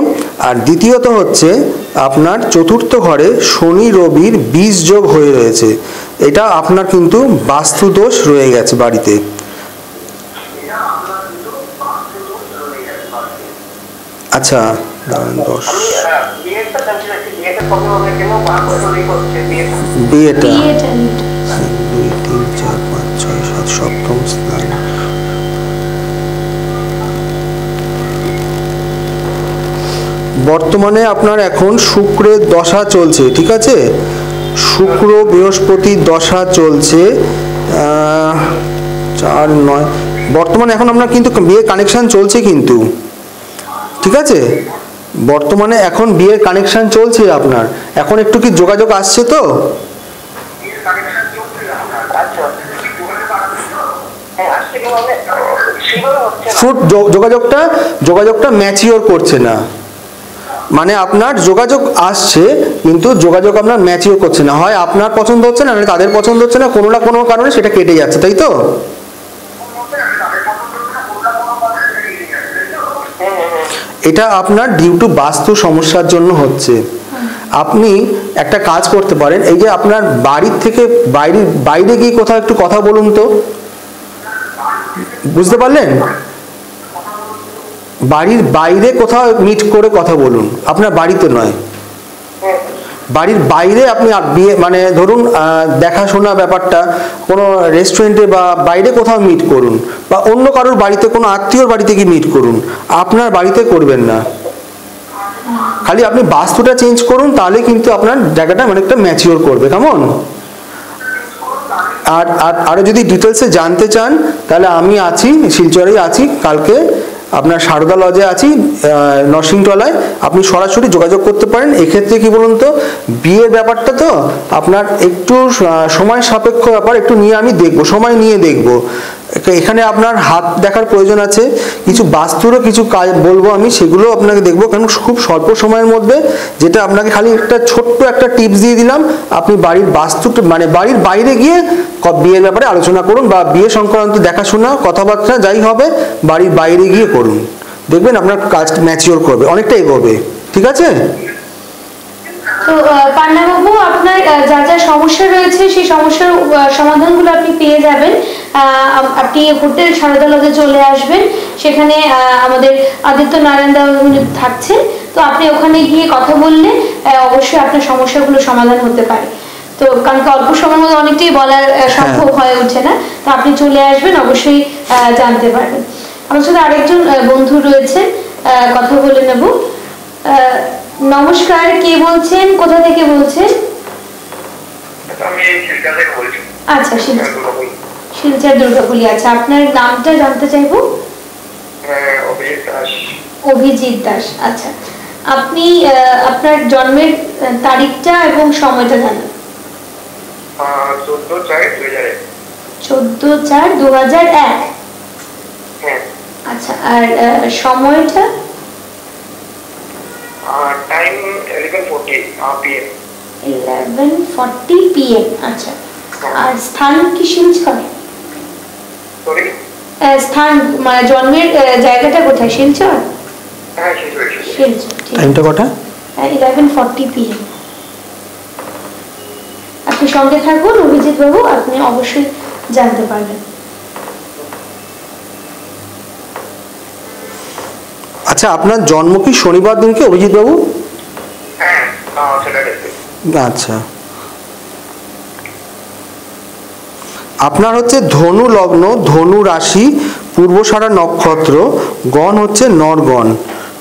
আর দ্বিতীয়ত হচ্ছে আপনার চতুর্থ ঘরে শনি রবির বীজ যোগ হয়ে রয়েছে, এটা আপনার কিন্তু বাস্তু দোষ রয়ে গেছে বাড়িতে। আচ্ছা, বিয়েটা 2, 3, 4, 5, 6, 7 সপ্তম স্থান। বর্তমানে আপনার এখন শুক্রের দশা চলছে, ঠিক আছে? শুক্র বৃহস্পতির দশা চলছে 4, 9। বর্তমানে এখন আপনার কিন্তু বিয়ের কানেকশন চলছে কিন্তু, ঠিক আছে? বর্তমানে এখন বিয়ের কানেকশন চলছে আপনার, এখন একটু কি যোগাযোগ আসছে তো? যোগাযোগটা ম্যাচিওর করছে না, মানে আপনার যোগাযোগ আসছে কিন্তু যোগাযোগ আপনার ম্যাচিওর করছে না, হয় আপনার পছন্দ হচ্ছে না, তাদের পছন্দ হচ্ছে না, কোনো না কোনো কারণে সেটা কেটে যাচ্ছে, তাই তো? এটা আপনার ডিউ টু বাস্তু সমস্যার জন্য হচ্ছে। আপনি একটা কাজ করতে পারেন, এই যে আপনার বাড়ির থেকে বাইরে গিয়ে কোথাও একটু কথা বলুন তো, বুঝতে পারলেন? বাড়ির বাইরে কোথাও মিট করে কথা বলুন, আপনার বাড়িতে নয়, বাড়ির বাইরে আপনি বিয়ে মানে ধরুন দেখাশোনা ব্যাপারটা কোনো রেস্টুরেন্টে বা বাইরে কোথাও মিট করুন, বা অন্য কারোর বাড়িতে, কোনো আত্মীয়র বাড়িতে গিয়ে মিট করুন, আপনার বাড়িতে করবেন না। খালি আপনি বাস্তুটা চেঞ্জ করুন, তাহলে কিন্তু আপনার জায়গাটা মানে একটা ম্যাচিওর করবে, কেমন? আর আরও যদি ডিটেলসে জানতে চান তাহলে আমি আছি, শিলচরেই আছি, কালকে আপনার সারদা লজে আছি নরসিংতলায়, আপনি সরাসরি যোগাযোগ করতে পারেন। এক্ষেত্রে কি বলুন তো, বিয়ের ব্যাপারটা তো আপনার একটু সময় সাপেক্ষ ব্যাপার, একটু নিয়ে আমি দেখবো, সময় নিয়ে দেখবো। এখানে আপনার হাত দেখার প্রয়োজন আছে, কিছু বাস্তুরও কিছু কাজ বলবো আমি, সেগুলো আপনাকে দেখবো, কারণ খুব স্বল্প সময়ের মধ্যে, যেটা আপনাকে খালি একটা ছোট্ট একটা টিপস দিয়ে দিলাম, আপনি বাড়ির বাস্তু মানে বাড়ির বাইরে গিয়ে বিয়ের ব্যাপারে আলোচনা করুন, বা বিয়ে সংক্রান্ত দেখাশোনা কথাবার্তা যাই হবে বাড়ির বাইরে গিয়ে করুন, দেখবেন আপনার কাজটা ম্যাচিওর করবে, অনেকটা এগোবে। ঠিক আছে? তো পান্নাবাবু, আপনার যা যা সমস্যা রয়েছে সেই সমস্যার সমাধানগুলো আপনি পেয়ে যাবেন। আপনি হোটেল সারদা লজে চলে আসবেন, সেখানে আমাদের আদিত্য নারায়ণ দা থাকছেন। তো আপনি ওখানে গিয়ে কথা বললে অবশ্যই আপনার সমস্যাগুলো সমাধান হতে পারে। তো কারণ অল্প সময়ের মধ্যে অনেকটাই বলা সম্ভব হয়ে ওঠে না, তো আপনি চলে আসবেন, অবশ্যই জানতে পারবেন। আমার সাথে আরেকজন বন্ধু রয়েছে, কথা বলে নেব। নমস্কার, কে বলছেন, কোথা থেকে বলছেন? আমি শিলচর থেকে বলছি। আচ্ছা, শিলচর দুর্গাপুলি। আচ্ছা, আপনার নামটা জানতে চাইবো। অভিজিৎ দাস। অভিজিৎ দাস। আচ্ছা, আপনি আপনার জন্মের তারিখটা এবং সময়টা জানেন? 14/4/2001। 14/4/2001। হ্যাঁ। আচ্ছা, আর সময়টা? Time 11:40 PM। 11:40 PM। আচ্ছা, আর স্থান কি শিলচর? সরি? স্থান মানে জন্মের জায়গাটা কোথায়? শিলচর? হ্যাঁ, শিলচর। শিলচর। টাইমটা কটা? 11:40 PM। আপনি সঙ্গে থাকুন অভিজিৎ বাবু, আপনি অবশ্যই জানতে পারবেন। আচ্ছা, আপনার জন্ম কি শনিবার দিনকে অভিজিৎ বাবু? হ্যাঁ, সেটা দেখতে। আচ্ছা, আপনার হচ্ছে ধনু লগ্ন, ধনু রাশি, পূর্বসারা নক্ষত্র, গণ হচ্ছে নরগণ।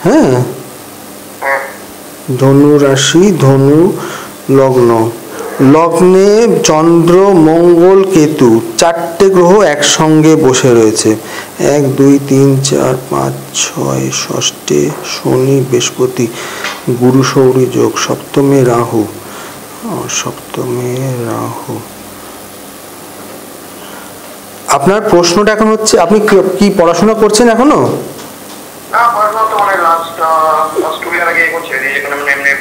হ্যাঁ, ধনু রাশি, ধনু লগ্ন, লগ্নে চন্দ্র মঙ্গল কেতু 4টে গ্রহ একসঙ্গে বসে রয়েছে। 1 2 3 4 5 6, ষষ্ঠে শনি বৃহস্পতি, গুরু সৌরী যোগ, সপ্তমে রাহু, আপনার প্রশ্নটা এখন হচ্ছে, আপনি কি পড়াশোনা করছেন এখনো? না, পড়াশোনা তো মানে লাস্ট 2 ইয়ার আগে এখন ছেড়ে দিয়েছি, মানে এমনি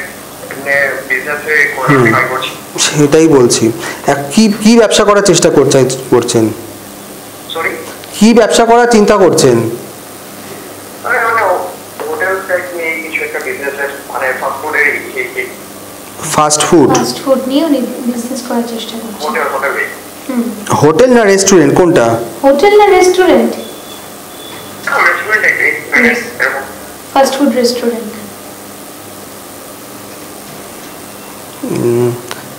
বিজনেসে ট্রাই করছি। সেটাই বলছি, কি ব্যবসা করার চেষ্টা করছেন? সরি? কি ব্যবসা করার চিন্তা করছেন? মানে হোটেল টাইপ নিয়ে কিছু একটা বিজনেস, মানে ফাস্ট ফুড নিয়ে উনি বিজনেস করার চেষ্টা করছেন। হোটেল না রেস্টুরেন্ট, কোনটা? হোটেল না restaurant? Restaurant, fast food restaurant.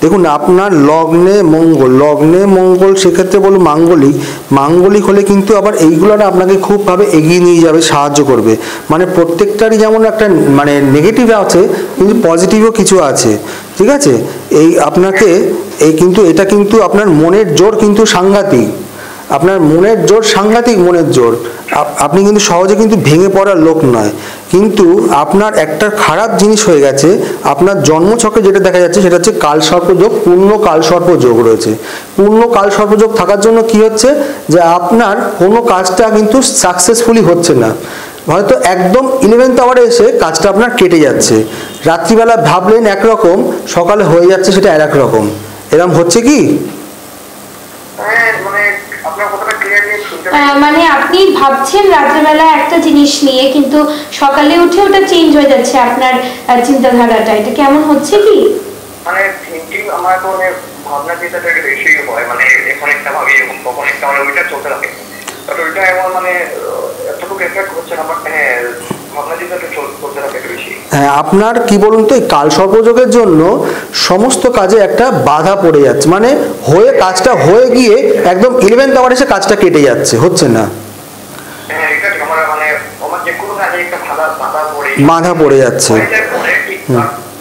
দেখুন, আপনার লগ্নে মঙ্গল, সেক্ষেত্রে বলুন মাঙ্গলিক হলে কিন্তু আবার এইগুলোটা আপনাকে খুবভাবে এগিয়ে নিয়ে যাবে, সাহায্য করবে। মানে প্রত্যেকটারই যেমন একটা মানে নেগেটিভ আছে, কিন্তু পজিটিভও কিছু আছে। ঠিক আছে? এটা কিন্তু আপনার মনের জোর কিন্তু সাংঘাতিক, মনের জোর। আপনি কিন্তু সহজে কিন্তু ভেঙে পড়ার লোক নয়। কিন্তু আপনার একটা খারাপ জিনিস হয়ে গেছে, আপনার জন্মছকে যেটা দেখা যাচ্ছে সেটা হচ্ছে কালসর্পযোগ, পূর্ণ কালসর্পযোগ রয়েছে। পূর্ণ কালসর্পযোগ থাকার জন্য কি হচ্ছে, যে আপনার কোনো কাজটা কিন্তু সাকসেসফুলি হচ্ছে না, হয়তো একদম 11th আওয়ারে এসে কাজটা আপনার কেটে যাচ্ছে। রাত্রিবেলা ভাবলেন একরকম, সকালে হয়ে যাচ্ছে সেটা আর এক রকম। এরকম হচ্ছে কি? মানে আপনি ভাবছেন রাত্রেবেলা একটা জিনিস নিয়ে, কিন্তু সকালে উঠে ওটা চেঞ্জ হয়ে যাচ্ছে আপনার চিন্তাধারাটা, এটা কেমন হচ্ছে কি? মানে থিংকিং আমার তো ভাবনা চিন্তাটা বেশি হয়, মানে এখন একটা ভাবি এবং তখন একটা মানে ওইটা চলতে থাকে, বাট ওইটা এমন মানে এতটুকু এফেক্ট হচ্ছে না, বাট হ্যাঁ ভাবনা চিন্তাটা চলতে থাকে বেশি। হ্যাঁ, আপনার কি বলুন তো, এই কালসর্পযোগের জন্য সমস্ত কাজে একটা বাধা পড়ে যাচ্ছে, মানে কাজটা হয়ে গিয়ে একদম 11th আওয়ারে এসে কাজটা কেটে যাচ্ছে, হচ্ছে না। হ্যাঁ, এটা আমার মানে আমার যে কোনো কাজে একটা বাধা পড়ে যাচ্ছে।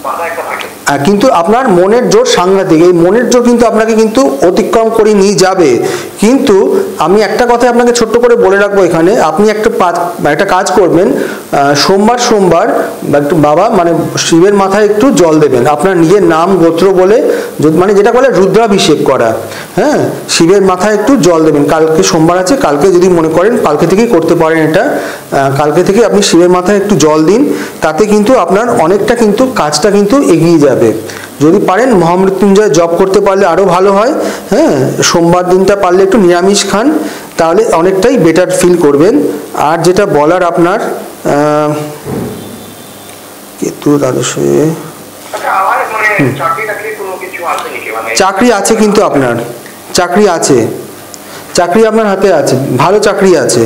বাধা একটা থাকে। কিন্তু আপনার মনের জোর সাংঘাতিক, এই মনের জোর কিন্তু আপনাকে কিন্তু অতিক্রম করে নিয়ে যাবে। কিন্তু আমি একটা কথা আপনাকে ছোট্ট করে বলে রাখবো এখানে, আপনি একটা কাজ করবেন, সোমবার সোমবার একটু বাবা মানে শিবের মাথায় একটু জল দেবেন, আপনার নিজের নাম গোত্র বলে, মানে যেটা বলে রুদ্রাভিষেক করা, হ্যাঁ, শিবের মাথায় একটু জল দেবেন। কালকে সোমবার আছে, কালকে যদি মনে করেন কালকে থেকেই করতে পারেন এটা, কালকে থেকে আপনি শিবের মাথায় একটু জল দিন, তাতে কিন্তু আপনার অনেকটা কিন্তু কাজটা কিন্তু এগিয়ে যাবে। যদি পারেন মহামৃত্যুঞ্জয় জপ করতে পারলে আরো ভালো হয়, হ্যাঁ, সোমবার দিনটা পারলে একটু নিরামিষ খান, তাহলে অনেকটাই বেটার ফিল করবেন। আর যেটা বলার আপনার কেতু দ্বাদশে, চাকরি আছে, কিন্তু আপনার চাকরি আছে, চাকরি আপনার হাতে আছে, ভালো চাকরি আছে।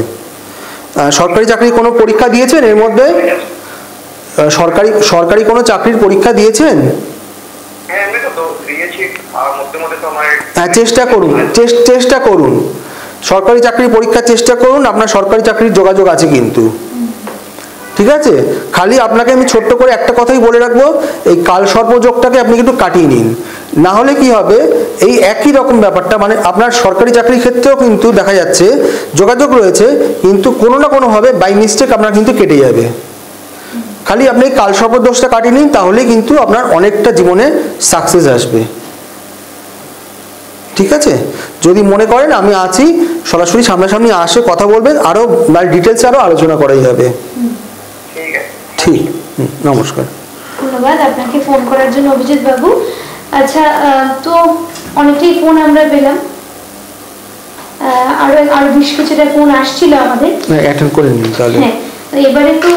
সরকারি চাকরি কোনো পরীক্ষা দিয়েছেন এর মধ্যে? সরকারি কোনো চাকরির পরীক্ষা দিয়েছেন? হ্যাঁ, চেষ্টা করুন সরকারি চাকরির পরীক্ষার চেষ্টা করুন, আপনার সরকারি চাকরির যোগাযোগ আছে কিন্তু, ঠিক আছে? খালি আপনাকে আমি ছোট্ট করে একটা কথাই বলে রাখবো, এই কালসর্পযোগটাকে আপনি কিন্তু কাটিয়ে নিন, না হলে কি হবে, এই একই রকম ব্যাপারটা, মানে আপনার সরকারি চাকরির ক্ষেত্রেও কিন্তু দেখা যাচ্ছে যোগাযোগ রয়েছে, কিন্তু কোনো না কোনোভাবে বাই মিস্টেক আপনার কিন্তু কেটে যাবে। খালি আপনি কালসর্প দোষটা কাটিয়ে নিন, তাহলেই কিন্তু আপনার অনেকটা জীবনে সাকসেস আসবে, ঠিক আছে? যদি মনে করেন আমি আছি, সরাসরি সামনাসামনি আসে কথা বলবেন, আরো ডিটেলসে আরো আলোচনা করাই যাবে। ঠিক, নমস্কার, ধন্যবাদ আপনাকে ফোন করার জন্য অভিজিৎ বাবু। আচ্ছা, তো অনেকটাই ফোন আমরা পেলাম, আরো বেশ কিছুটা ফোন আসছিল আমাদের, অ্যাটেন্ড করে নিন তাহলে। হ্যাঁ, এবারে একটু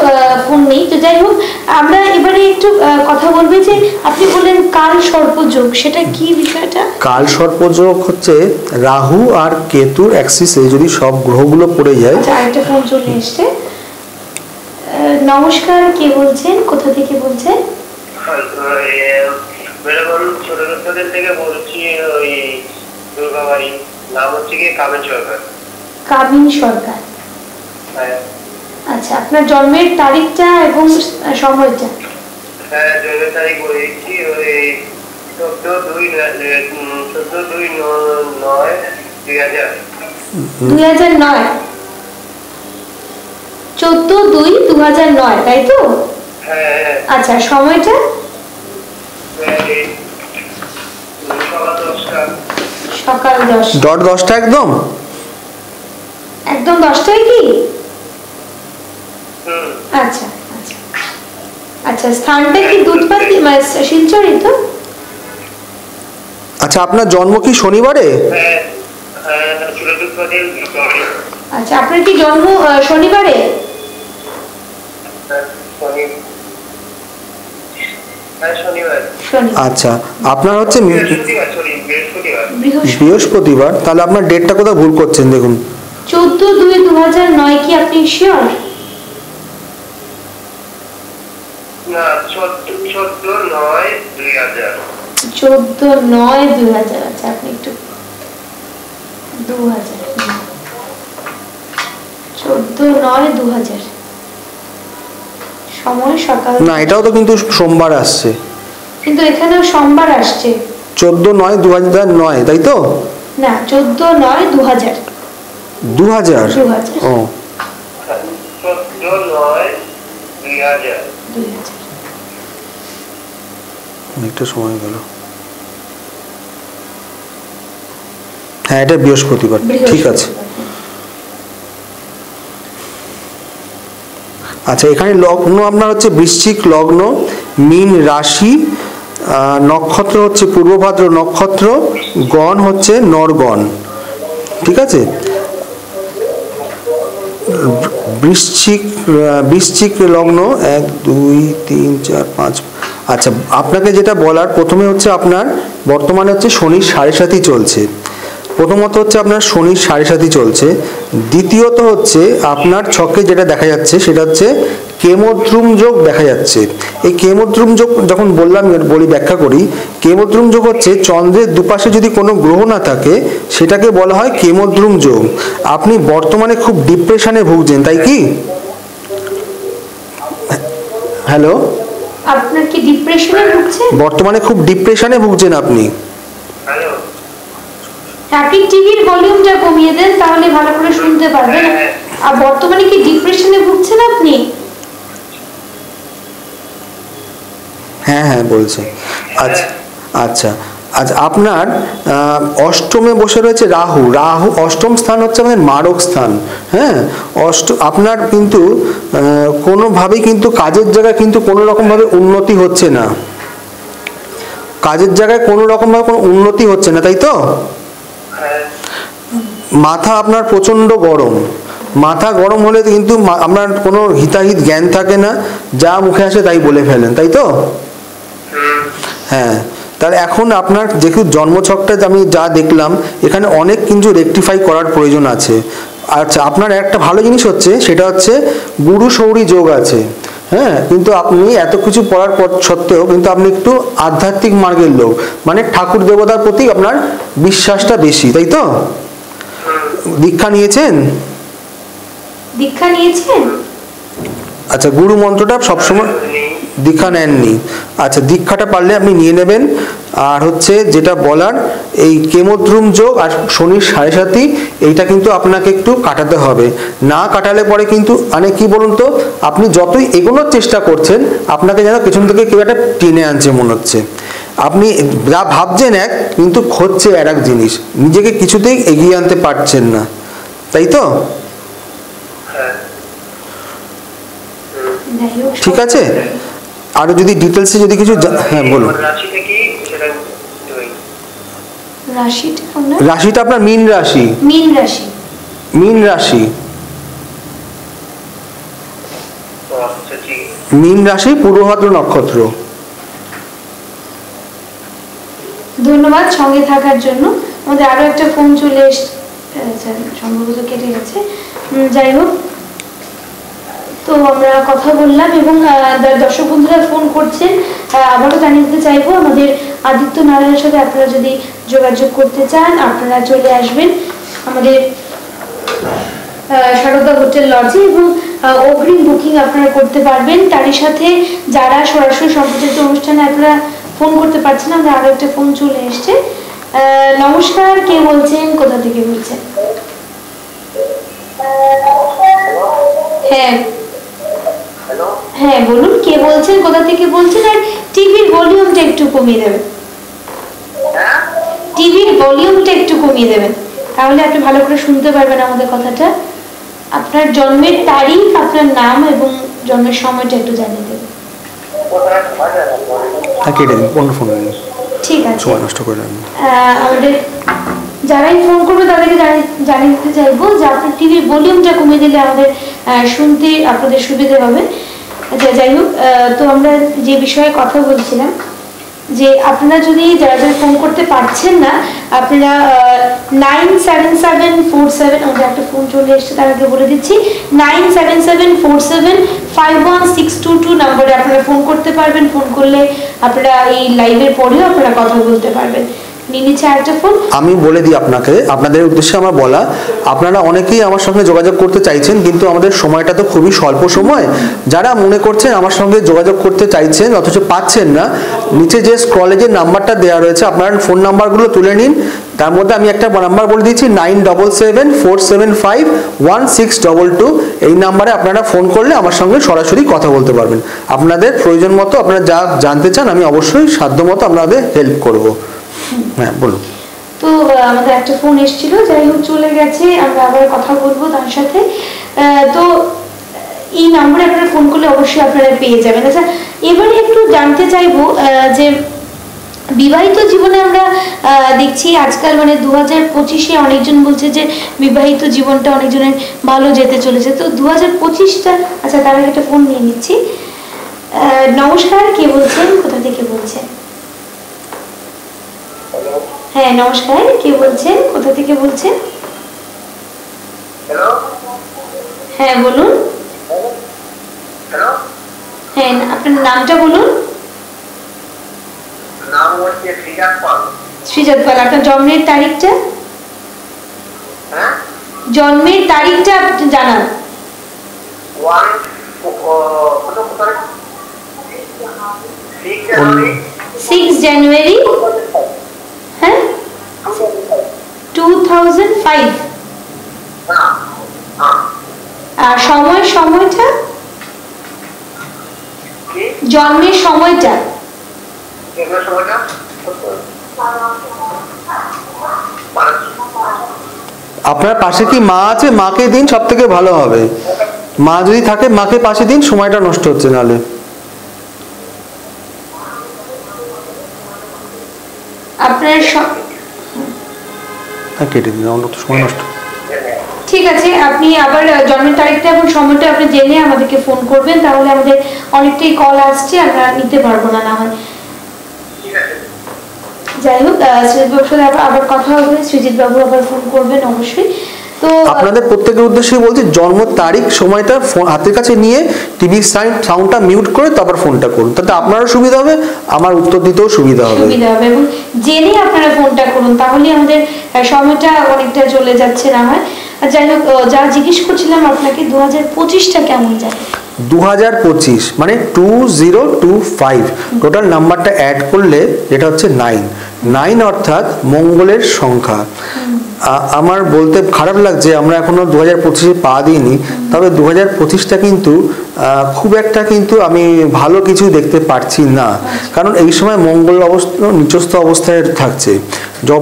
ফোন নেই, তো যাই হোক আমরা এবারে একটু কথা বলবো যে আপনি বললেন কাল সর্পযোগ, সেটা কি বিষয়টা? কাল সর্পযোগ হচ্ছে রাহু আর কেতুর অ্যাক্সিসে যদি সব গ্রহগুলো পড়ে যায়। আচ্ছা, আরেকটা ফোন চলে এসছে। নমস্কার, কে বলছেন, কোথা থেকে বলছেন? থেকে বলছি, ওই দুর্গাবাড়ি, নাম হচ্ছে কি কাবিন সরকার। কাবিন সরকার, আচ্ছা, আপনার জন্মের তারিখটা এবং সময়টা? হ্যাঁ, জন্মের তারিখ বলেছি ওই 14/9/2009। 2009, 14/2/2009, তাই তো? হ্যাঁ। আচ্ছা, সময়টা? সকাল 10টা। একদম 10টায় কি? আচ্ছা আচ্ছা আচ্ছা, স্থানটা কি দুধপাতি, শিলচরে তো? আচ্ছা, আপনার জন্ম কি শনিবারে? আচ্ছা, আপনার কি জন্ম শনিবারে? আচ্ছা, আপনার হচ্ছে বৃহস্পতিবার, তাহলে আপনার ডেটটা কোথাও ভুল করছেন, দেখুন 14/2/2009, কি আপনি শিওর? না, 14/9/2000। 14/9/2000, আচ্ছা, আপনি একটু 2000, 14/9/2000, সময় সকাল। না, এটাও তো কিন্তু সোমবার আসছে, কিন্তু এখানেও সোমবার আসছে। 14/9/2009, তাই তো? না, 14/9/2000। 2000? ও, 14/9/2000। অনেকটা সময় গেল। হ্যাঁ, এটা বৃহস্পতিবার, ঠিক আছে। আচ্ছা, এখানে লগ্ন আপনার হচ্ছে বৃশ্চিক লগ্ন, মীন রাশি, নক্ষত্র হচ্ছে পূর্বভাদ্র নক্ষত্র, গণ হচ্ছে নরগণ, ঠিক আছে? বৃশ্চিক লগ্ন 1 2 3 4 5। আচ্ছা, আপনাকে যেটা বলার, প্রথমে হচ্ছে আপনার বর্তমানে হচ্ছে শনির 7.5 চলছে, প্রথমত হচ্ছে আপনার শনির 7.5 চলছে, দ্বিতীয়ত হচ্ছে আপনার ছকে যেটা দেখা যাচ্ছে সেটা হচ্ছে কেমদ্রুম যোগ দেখা যাচ্ছে। এই কেমদ্রুম যোগ যখন বলি ব্যাখ্যা করি, কেমদ্রুম যোগ হচ্ছে চন্দ্রের দুপাশে যদি কোনো গ্রহ না থাকে সেটাকে বলা হয় কেমদ্রুম যোগ। আপনি বর্তমানে খুব ডিপ্রেশনে ভুগছেন, তাই কি? হ্যালো, আপনার কি ডিপ্রেশনে ভুগছেন? বর্তমানে খুব ডিপ্রেশনে ভুগছেন আপনি। হ্যালো, আপনি টিভির ভলিউমটা কমিয়ে দেন, তাহলে ভালো করে শুনতে পারবেন। আর বর্তমানে কি ডিপ্রেশনে ভুগছেন আপনি? হ্যাঁ হ্যাঁ বলছি। আচ্ছা আচ্ছা আচ্ছা, আপনার অষ্টমে বসে রয়েছে রাহু। রাহু অষ্টম স্থান হচ্ছে আমাদের মারক স্থান। হ্যাঁ, আপনার কিন্তু কোনোভাবেই কিন্তু কাজের জায়গায় কিন্তু কোনো রকমভাবে উন্নতি হচ্ছে না। কাজের জায়গায় কোনো রকমভাবে কোনো উন্নতি হচ্ছে না, তাই তো? মাথা আপনার প্রচণ্ড গরম। মাথা গরম হলে কিন্তু আপনার কোনো হিতাহিত জ্ঞান থাকে না, যা মুখে আসে তাই বলে ফেলেন, তাই তো? হ্যাঁ, তাহলে এখন আপনার যেহেতু জন্মছকটা আমি যা দেখলাম, এখানে অনেক কিন্তু রেকটিফাই করার প্রয়োজন আছে। আচ্ছা, আপনার একটা ভালো জিনিস হচ্ছে, সেটা হচ্ছে গুরু সৌরী যোগ আছে। হ্যাঁ, কিন্তু আপনি এত কিছু পড়ার পর সত্ত্বেও কিন্তু আপনি একটু আধ্যাত্মিক মার্গের লোক, মানে ঠাকুর দেবতার প্রতি আপনার বিশ্বাসটা বেশি, তাই তো? দীক্ষা নিয়েছেন? দীক্ষা নিয়েছেন? আচ্ছা, গুরু মন্ত্রটা সবসময় দীক্ষা নেননি? আচ্ছা, দীক্ষাটা পারলে আপনি নিয়ে নেবেন। আর হচ্ছে যেটা বলার, এই কেমদ্রুম যোগ আর শনির 7.5 এইটা কিন্তু আপনাকে একটু কাটাতে হবে। না কাটালে পরে কিন্তু মানে কি বলুন তো, আপনি যতই এগোনোর চেষ্টা করছেন, আপনাকে যেন পেছন থেকে কেউ একটা টেনে আনছে মনে হচ্ছে। আপনি যা ভাবছেন এক, কিন্তু হচ্ছে আর এক জিনিস, নিজেকে কিছুতেই এগিয়ে আনতে পারছেন না, তাই তো? ঠিক আছে, আরো যদি ডিটেলসে যদি কিছু হ্যাঁ বলুন। রাশিটা আপনার মীন রাশি। মীন রাশি। মীন রাশি। মীন রাশি, পূর্বভাদ্র নক্ষত্র। ধন্যবাদ সঙ্গে থাকার জন্য। আমাদের আরো একটা ফোন চলে এসেছে, সম্ভবত কেটে গেছে। যাই হোক, তো আমরা কথা বললাম এবং দর্শক বন্ধুরা ফোন করছেন। আবারও জানিয়ে দিতে চাইবো, আমাদের আদিত্য নারায়ণের সাথে আপনারা যদি যোগাযোগ করতে চান, আপনারা চলে আসবেন আমাদের সারদা হোটেল লজে এবং অগ্রিম বুকিং আপনারা করতে পারবেন। তারই সাথে যারা সরাসরি সম্প্রচারিত অনুষ্ঠানে আপনারা ফোন করতে পারছেন, আমরা আরো একটা ফোন চলে এসছে। নমস্কার, কে বলছেন, কোথা থেকে বলছেন? হ্যাঁ হ্যাঁ বলুন, কে বলছেন, কোথা থেকে বলছেন? আর টিভির ভলিউমটা একটু কমিয়ে দেবেন। টিভির ভলিউমটা একটু কমিয়ে দেবেন, তাহলে আপনি ভালো করে শুনতে পারবেন আমাদের কথাটা। আপনার জন্মের তারিখ, আপনার নাম এবং জন্মের সময়টা একটু জানিয়ে দেবেন। ঠিক আছে, আমাদের যারাই ফোন করবে তাদেরকে জানিয়ে দিতে চাইবো যে আপনার টিভির ভলিউমটা কমিয়ে দিলে আমাদের শুনতে আপনাদের সুবিধা হবে। যাই হোক, তো আমরা যে বিষয়ে কথা বলছিলাম, যে আপনারা যদি যারা যারা ফোন করতে পারছেন না, আপনারা 97747, আমাদের একটা ফোন চলে এসছে, তার আগে বলে দিচ্ছি, 977475162 নম্বরে আপনারা ফোন করতে পারবেন। ফোন করলে আপনারা এই লাইভের পরেও আপনারা কথা বলতে পারবেন। আমি বলে দিই আপনাকে, আপনাদের উদ্দেশ্যে আমার বলা, আপনারা অনেকেই আমার সঙ্গে যোগাযোগ করতে চাইছেন, কিন্তু আমাদের সময়টা তো খুবই স্বল্প সময়। যারা মনে করছেন আমার সঙ্গে যোগাযোগ করতে চাইছেন অথচ পাচ্ছেন না, নিচে যে স্ক্রলে যে নাম্বারটা দেওয়া রয়েছে, আপনার ফোন নাম্বারগুলো তুলে নিন। তার মধ্যে আমি একটা নাম্বার বলে দিচ্ছি, 9774751622। এই নাম্বারে আপনারা ফোন করলে আমার সঙ্গে সরাসরি কথা বলতে পারবেন। আপনাদের প্রয়োজন মতো আপনারা যা জানতে চান, আমি অবশ্যই সাধ্যমতো আপনাদের হেল্প করব। হ্যাঁ বলুন। তো আমাদের একটা ফোন এসেছিল, যাই হোক চলে গেছে, আমরা আবার কথা বলবো তার সাথে। তো এই নম্বরে আপনারা ফোন করলে অবশ্যই আপনারা পেয়ে যাবেন। আচ্ছা, এবারে একটু জানতে চাইবো যে বিবাহিত জীবনে আমরা দেখছি আজকাল মানে 2025-এ অনেকজন বলছে যে বিবাহিত জীবনটা অনেকজনের ভালো যেতে চলেছে। তো 2025টা, আচ্ছা তার আগে একটা ফোন নিয়ে নিচ্ছি। নমস্কার, কে বলছেন, কোথা থেকে বলছেন? হ্যাঁ নমস্কার, কে বলছেন, কোথা থেকে বলছেন? হ্যাঁ বলুন। হ্যাঁ, আপনার নামটা বলুন। শ্রীজাত পাল। আপনার জন্মের তারিখটা? জন্মের তারিখটা আপনি জানান। 1 6 জানুয়ারি, হ্যাঁ 2005। আর সময়টা জন্মের সময়টা আপনার পাশে কি মা আছে? মাকে দিন, সব থেকে ভালো হবে। মা যদি থাকে মাকে পাশে দিন, সময়টা নষ্ট হচ্ছে নাহলে। আপনার কেটে দিন, অন্য তো সময় নষ্ট। ঠিক আছে, আপনি আবার জন্মের তারিখটা এবং সময়টা আপনি জেনে আমাদেরকে ফোন করবেন, তাহলে আমাদের অনেকটাই কল আসছে, আমরা নিতে পারবো না হয়। যাই হোক, সৃজিত বাবুর সাথে আবার কথা হবে, সৃজিত বাবু আবার ফোন করবেন অবশ্যই। তো আপনাদের প্রত্যেকের উদ্দেশ্যে বলছি, জন্ম তারিখ সময়টা হাতের কাছে নিয়ে টিভি সাউন্ডটা মিউট করে তারপর ফোনটা করুন, তাতে আপনারও সুবিধা হবে, আমার উত্তর দিতেও সুবিধা হবে। এবং জেনে আপনারা ফোনটা করুন, তাহলে আমাদের সময়টা অনেকটা চলে যাচ্ছে না হয়। যাই হোক, যা জিজ্ঞেস করছিলাম আপনাকে, 2025টা কেমন যায়? 2025 মানে 2025 টোটাল নাম্বারটা অ্যাড করলে এটা হচ্ছে 9 অর্থাৎ মঙ্গলের সংখ্যা। আমার বলতে খারাপ লাগছে আমরা এখনো 2025-এ পা দিইনি, তবে 2025টা কিন্তু খুব একটা কিন্তু আমি ভালো কিছু দেখতে পারছি না, কারণ এই সময় মঙ্গল নিচস্থ অবস্থায় থাকছে।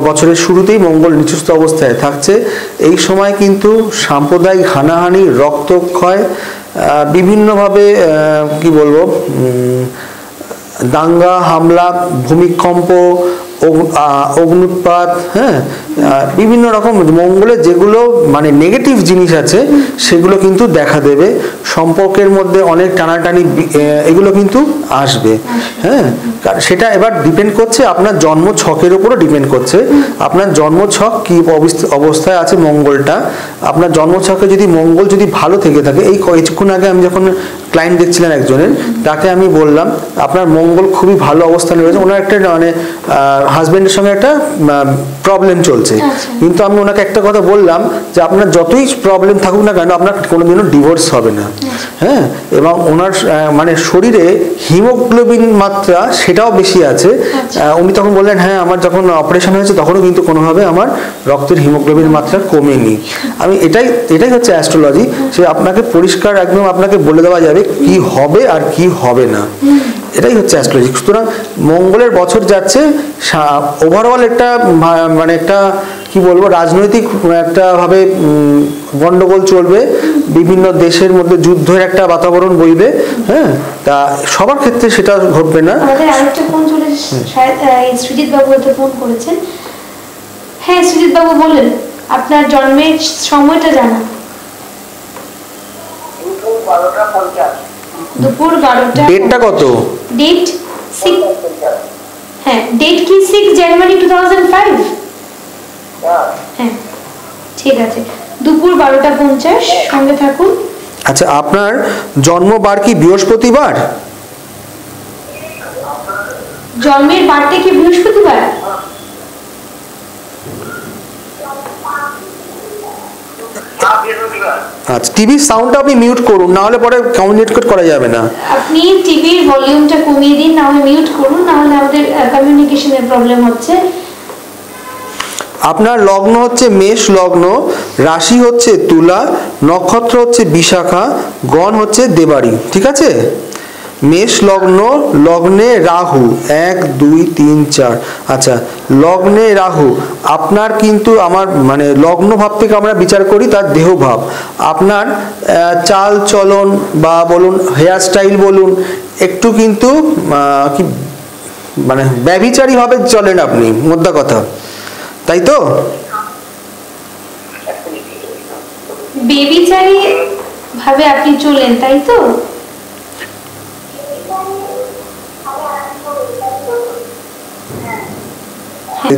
বছরের শুরুতেই মঙ্গল নিচস্থ অবস্থায় থাকছে। এই সময় কিন্তু সাম্প্রদায়িক হানাহানি, রক্তক্ষয়, বিভিন্নভাবে কি বলবো, দাঙ্গা হামলা, ভূমিকম্প, অগ্নুৎপাত, হ্যাঁ, বিভিন্ন রকম মঙ্গলে যেগুলো মানে নেগেটিভ জিনিস আছে সেগুলো কিন্তু দেখা দেবে। সম্পর্কের মধ্যে অনেক টানাটানি, এগুলো কিন্তু আসবে। হ্যাঁ, সেটা এবার ডিপেন্ড করছে আপনার জন্ম ছকের উপরও ডিপেন্ড করছে। আপনার জন্ম ছক কি অবস্থায় আছে মঙ্গলটা। আপনার জন্ম ছকে যদি মঙ্গল যদি ভালো থেকে থাকে, এই কিছুক্ষণ আগে আমি যখন ক্লায়েন্ট দেখছিলাম একজনের, তাকে আমি বললাম আপনার মঙ্গল খুবই ভালো অবস্থানে রয়েছে, ওনার একটা মানে হাজবেন্ডের সঙ্গে একটা প্রবলেম চলছে, কিন্তু আমি ওনাকে একটা কথা বললাম যে আপনার যতই প্রবলেম থাকুক না কেন, আপনার কোনোদিনও ডিভোর্স হবে না। হ্যাঁ, এবং ওনার মানে শরীরে হিমোগ্লোবিন মাত্রা সেটাও বেশি আছে। উনি তখন বললেন হ্যাঁ, আমার যখন অপারেশন হয়েছে তখনও কিন্তু কোনোভাবে আমার রক্তের হিমোগ্লোবিন মাত্রা কমেনি। আমি এটাই হচ্ছে অ্যাস্ট্রোলজি, যে আপনাকে পরিষ্কার একদম আপনাকে বলে দেওয়া যাবে কি হবে আর কি হবে না, এটাই হচ্ছে অ্যাস্ট্রোলজি। সুতরাং মঙ্গলের বছর যাচ্ছে, ওভারঅল একটা মানে একটা কি বলবো, রাজনৈতিক একটা ভাবে গন্ডগোল চলবে, বিভিন্ন দেশের মধ্যে যুদ্ধের একটা বাতাবরণ বইবে। হ্যাঁ, তা সবার ক্ষেত্রে সেটা ঘটবে না। আমাদের আরেকটা ফোন চলে সৃজিত বাবু ফোন করেছেন। হ্যাঁ সৃজিত বাবু বলেন, আপনার জন্মের সময়টা জানান। দুপুর 12টা। ডেটটা কত? ডেট 6, হ্যাঁ ডেট কি 6 জানুয়ারি 2005? হ্যাঁ ঠিক আছে, দুপুর 12:50 সঙ্গে থাকুন। আচ্ছা, আপনার জন্মবার কি বৃহস্পতিবার? জন্মের বারটা কি বৃহস্পতিবার? আচ্ছা, টিভি সাউন্ডটা আপনি মিউট করুন, না হলে পরে কমিউনিকেট করা যাবে না। আপনি টিভির ভলিউমটা কমিয়ে দিন, না হলে মিউট করুন, না হলে আমাদের কমিউনিকেশনের প্রবলেম হচ্ছে। আপনার লগ্ন হচ্ছে মেষ লগ্ন, রাশি হচ্ছে তুলা, নক্ষত্র হচ্ছে বিশাখা, গণ হচ্ছে দেবাড়ি। ঠিক আছে, মেষ লগ্ন, লগ্নে রাহু 1 2 3 4। আচ্ছা, লগ্নে রাহু আপনার কিন্তু আমার মানে লগ্ন ভাব থেকে আমরা বিচার করি তার দেহ ভাব। আপনার চাল চলন বা বলুন হেয়ার স্টাইল বলুন, একটু কিন্তু কি মানে ব্যভিচারী ভাবে চলেন আপনি, মোদ্দা কথা, তাই তো? বেবিচারী ভাবে আপনি চলেন, তাই তো?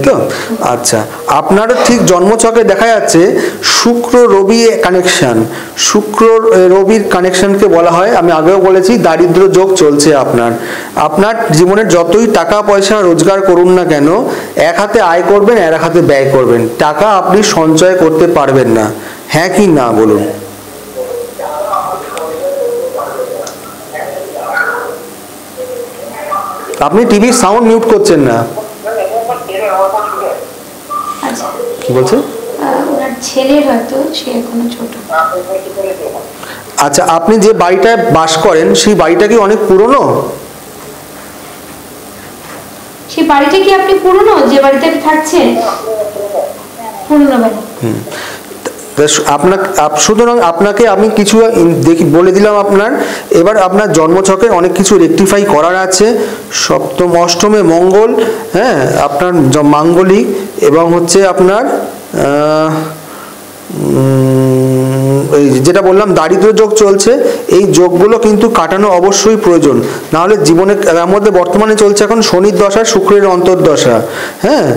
তো আচ্ছা, আপনারও ঠিক জন্মছকে দেখা যাচ্ছে শুক্র রবি কানেকশন। শুক্র রবির কানেকশনকে বলা হয়, আমি আগেও বলেছি, দারিদ্র যোগ চলছে আপনার। আপনার জীবনের যতই টাকা পয়সা রোজগার করুন না কেন, এক হাতে আয় করবেন আর এক হাতে ব্যয় করবেন, টাকা আপনি সঞ্চয় করতে পারবেন না। হ্যাঁ কি না বলুন? আপনি টিভির সাউন্ড মিউট করছেন না। আচ্ছা, কি বলছেন? ওনার ছেলের হয়তো, সে এখনো ছোট। আচ্ছা, আপনি যে বাড়িটায় বাস করেন সেই বাড়িটা কি অনেক পুরনো? সেই বাড়িটা কি আপনি পুরনো, যে বাড়িতে আপনি থাকছেন? পুরনো বাড়ি। সুতরাং আপনাকে আমি কিছু বলে দিলাম আপনার। এবার আপনার জন্মছকে অনেক কিছু রেকটিফাই করার আছে। সপ্তম অষ্টমে মঙ্গল, হ্যাঁ, আপনার মাঙ্গলিক, এবং হচ্ছে আপনার এই যেটা বললাম দারিদ্র যোগ চলছে। এই যোগগুলো কিন্তু কাটানো অবশ্যই প্রয়োজন, নাহলে জীবনে তার মধ্যে বর্তমানে চলছে এখন শনির দশা, শুক্রের অন্তর্দশা, হ্যাঁ,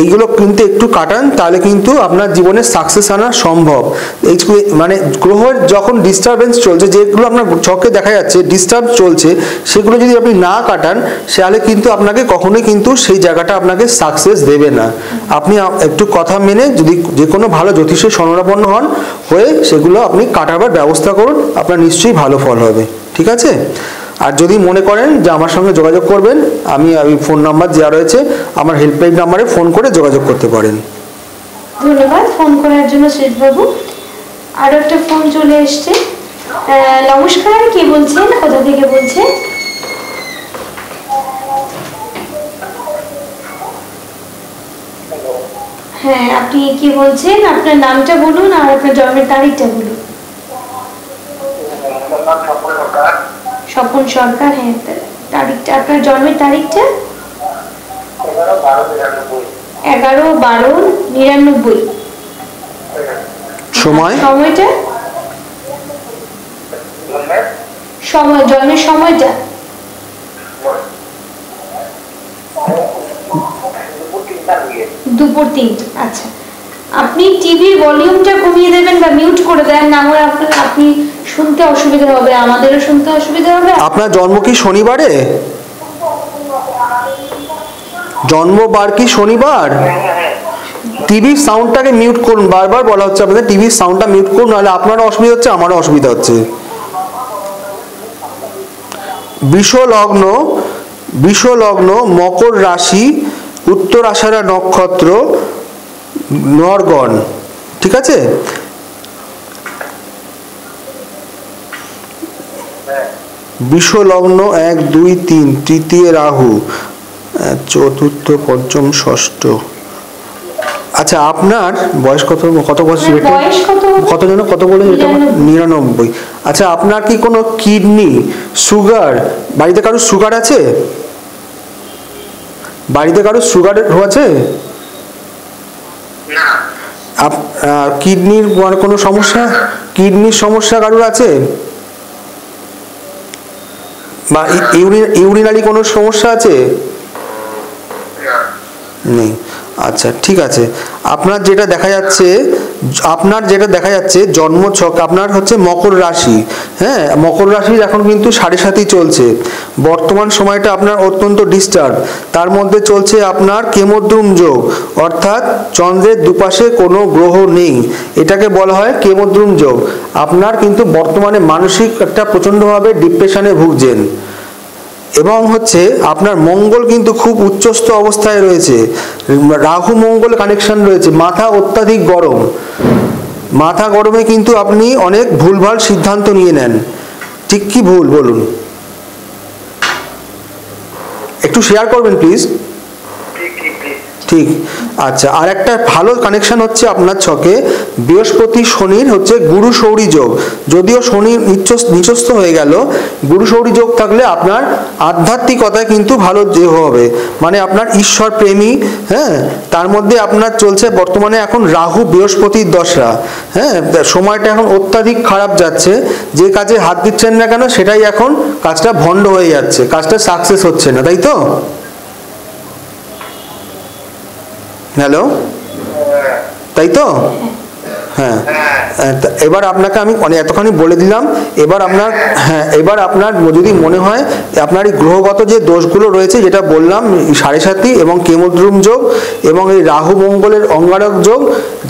এইগুলো কিন্তু একটু কাটান, তাহলে কিন্তু আপনার জীবনে সাকসেস আনা সম্ভব। এই মানে গ্রহের যখন ডিস্টারবেন্স চলছে, যেগুলো আপনার ছকে দেখা যাচ্ছে ডিস্টার্ব চলছে, সেগুলো যদি আপনি না কাটান, তাহলে কিন্তু আপনাকে কখনোই কিন্তু সেই জায়গাটা আপনাকে সাকসেস দেবে না। আপনি একটু কথা মেনে যদি যে কোনো ভালো জ্যোতিষের শরণাপন্ন হন, হয়ে সেগুলো আপনি কাটাবার ব্যবস্থা করুন, আপনার নিশ্চয়ই ভালো ফল হবে। ঠিক আছে? আর যদি মনে করেন যে আমার সঙ্গে যোগাযোগ করবেন, আমি ফোন নাম্বার দেওয়া রয়েছে, আমার হেল্পলাইন নাম্বারে ফোন করে যোগাযোগ করতে পারেন। ধন্যবাদ ফোন করার জন্য শ্রীবাবু। আরো একটা ফোন চলে এসছে। নমস্কার, কে বলছেন, কোথা থেকে বলছেন? হ্যাঁ, আপনি কি বলছেন? আপনার নামটা বলুন আর আপনার জন্মের তারিখটা বলুন। স্বপন সরকার। হ্যাঁ, তারিখটা, আপনার জন্মের তারিখটা? 11/12/99। সময়? সময়টা? সময়, জন্মের সময়টা? দুপুর 3টে। আচ্ছা, আপনি টিভির ভলিউমটা কমিয়ে দেবেন বা মিউট করে দেন, না হলে আপনি শুনতে অসুবিধা হবে, আমাদেরও শুনতে অসুবিধা হবে। আপনার জন্ম কি শনিবারে? জন্মবার কি শনিবার? টিভির সাউন্ডটাকে মিউট করুন, বারবার বলা হচ্ছে আপনাদের টিভির সাউন্ডটা মিউট করুন, নাহলে আপনারও অসুবিধা হচ্ছে, আমারও অসুবিধা হচ্ছে। বৃষ লগ্ন, মকর রাশি, উত্তর আষাঢ়া নক্ষত্র, নরগণ। ঠিক আছে? বৃষ লগ্ন 1, 2, 3, তৃতীয় রাহু, চতুর্থ, পঞ্চম, ষষ্ঠ। আচ্ছা, আপনার বয়স কত বছর? কত যেন কত বলে? 99। আচ্ছা, আপনার কি কোনো কিডনি, সুগার, বাড়িতে কারো সুগার আছে? বাড়িতে কারো সুগার হয়েছে? কিডনির কোনো সমস্যা, কিডনির সমস্যা কারোর আছে? বা ইউরিনারি কোনো সমস্যা আছে? নেই। আচ্ছা, ঠিক আছে। আপনার যেটা দেখা যাচ্ছে জন্মছক আপনার হচ্ছে মকর রাশি। হ্যাঁ, মকর রাশির এখন কিন্তু 7.5 চলছে। বর্তমান সময়টা আপনার অত্যন্ত ডিস্টার্ব। তার মধ্যে চলছে আপনার কেমদ্রুম যোগ, অর্থাৎ চন্দ্রের দুপাশে কোনো গ্রহ নেই, এটাকে বলা হয় কেমদ্রুম যোগ। আপনার কিন্তু বর্তমানে মানসিক একটা প্রচণ্ডভাবে ডিপ্রেশনে ভুগছেন, এবং হচ্ছে আপনার মঙ্গল কিন্তু খুব উচ্চস্থ অবস্থায় রয়েছে, রাহু মঙ্গল কানেকশন রয়েছে। মাথা অত্যাধিক গরম, মাথা গরমে কিন্তু আপনি অনেক ভুলভাল সিদ্ধান্ত নিয়ে নেন। ঠিক কি ভুল বলুন, একটু শেয়ার করবেন প্লিজ। ঠিক। আচ্ছা, আর একটা ভালো কানেকশন হচ্ছে আপনার ছকে বৃহস্পতি শনির হচ্ছে গুরু সৌরী যোগ। যদিও শনি নিচস্থ হয়ে গেল, গুরু সৌরী যোগ থাকলে আপনার আধ্যাত্মিকতায় কিন্তু ভালো দেহ হবে, মানে আপনার ঈশ্বর প্রেমী। হ্যাঁ, তার মধ্যে আপনার চলছে বর্তমানে এখন রাহু বৃহস্পতির দশা। হ্যাঁ, সময়টা এখন অত্যাধিক খারাপ যাচ্ছে। যে কাজে হাত দিচ্ছেন না কেন, সেটাই এখন কাজটা ভণ্ড হয়ে যাচ্ছে, কাজটা সাকসেস হচ্ছে না, তাই তো? হ্যালো, তাই তো? হ্যাঁ, এবার আপনাকে আমি এতখানি বলে দিলাম। এবার আপনার এবার আপনার যদি মনে হয় আপনার এই গ্রহগত যে দোষগুলো রয়েছে, যেটা বললাম, সাড়ে সাতি এবং কেমদ্রুম যোগ এবং এই রাহু মঙ্গলের অঙ্গারক যোগ,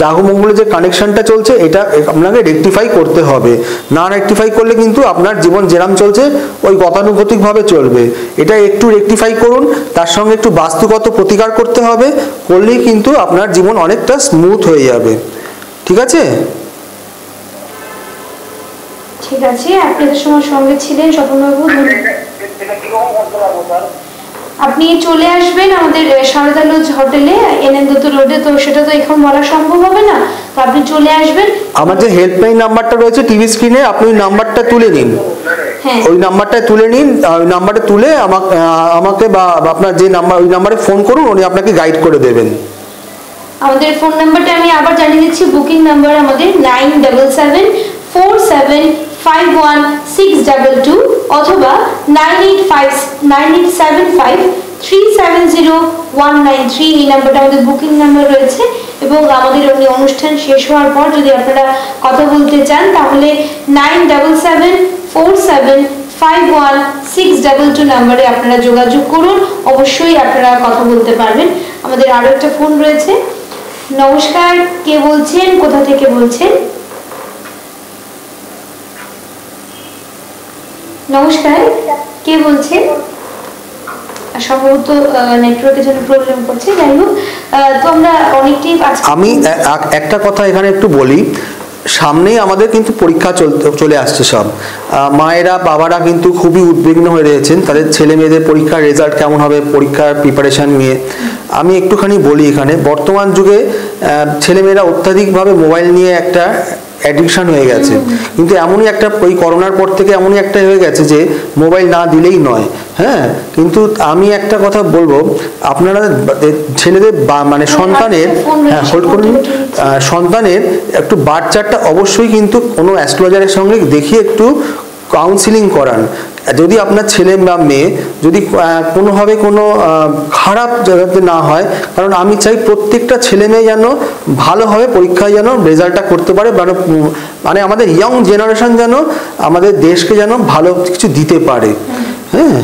রাহু মঙ্গলের যে কানেকশনটা চলছে, এটা আপনাকে রেকটিফাই করতে হবে। না রেকটিফাই করলে কিন্তু আপনার জীবন যেরাম চলছে ওই গতানুগতিকভাবে চলবে। এটা একটু রেকটিফাই করুন, তার সঙ্গে একটু বাস্তুগত প্রতিকার করতে হবে, করলেই কিন্তু আপনার জীবন অনেকটা স্মুথ হয়ে যাবে। ঠিক আছে? ঠিক আছে, আপনাদের সময় সঙ্গে ছিলেন স্বপনবাবু। আপনি চলে আসবেন আমাদের সারদা লজ হোটেলে, এনএন দত্ত রোডে। তো সেটা তো এখন বলা সম্ভব হবে না, তো আপনি চলে আসবেন। আমার যে হেল্পলাইন নাম্বারটা রয়েছে টিভি স্ক্রিনে, আপনি ওই নাম্বারটা তুলে নিন। ওই নাম্বারটা তুলে নিন, ওই নাম্বারটা তুলে আমাকে বা আপনার যে নাম্বার, ওই নাম্বারে ফোন করুন, উনি আপনাকে গাইড করে দেবেন। আমাদের ফোন নাম্বারটা আমি আবার জানিয়ে দিচ্ছি। বুকিং নাম্বার আমাদের 9774751622 অথবা 9875375370 এই নাম্বারটা আমাদের বুকিং নাম্বার রয়েছে। এবং আমাদের এই অনুষ্ঠান শেষ হওয়ার পর যদি আপনারা কথা বলতে চান, তাহলে 97475162 নাম্বারে আপনারা যোগাযোগ করুন। অবশ্যই আপনারা কথা বলতে পারবেন। আমাদের আরো একটা ফোন রয়েছে। নমস্কার, কে বলছেন, কোথা থেকে বলছেন? নমস্কার, কে বলছেন? সম্ভবত নেটওয়ার্কের জন্য প্রবলেম করছে। যাই হোক, তো আমরা অনেকটাই আমি একটা কথা এখানে একটু বলি। সামনেই আমাদের কিন্তু পরীক্ষা চলে আসছে। সব মায়েরা বাবারা কিন্তু খুবই উদ্বিগ্ন হয়ে রয়েছেন তাদের ছেলে মেয়েদের পরীক্ষার রেজাল্ট কেমন হবে, পরীক্ষার প্রিপারেশন নিয়ে। আমি একটুখানি বলি, এখানে বর্তমান যুগে ছেলেমেয়েরা অত্যাধিকভাবে মোবাইল নিয়ে একটা অ্যাডিকশন হয়ে গেছে। কিন্তু এমনই একটা, ওই করোনার পর থেকে এমনই একটা হয়ে গেছে যে মোবাইল না দিলেই নয়। হ্যাঁ, কিন্তু আমি একটা কথা বলবো, আপনারা ছেলেদের মানে সন্তানের, হ্যাঁ হোল্ড করুন, সন্তানের একটু বাচ্চাটা অবশ্যই কিন্তু কোনো অ্যাস্ট্রোলজারের সঙ্গে দেখিয়ে একটু কাউন্সিলিং করান। যদি আপনার ছেলে বা মেয়ে যদি কোনোভাবে কোনো খারাপ জায়গাতে না হয়, কারণ আমি চাই প্রত্যেকটা ছেলে মেয়ে যেন ভালোভাবে পরীক্ষায় যেন রেজাল্টটা করতে পারে, মানে আমাদের ইয়ং জেনারেশন যেন আমাদের দেশকে যেন ভালো কিছু দিতে পারে। হ্যাঁ,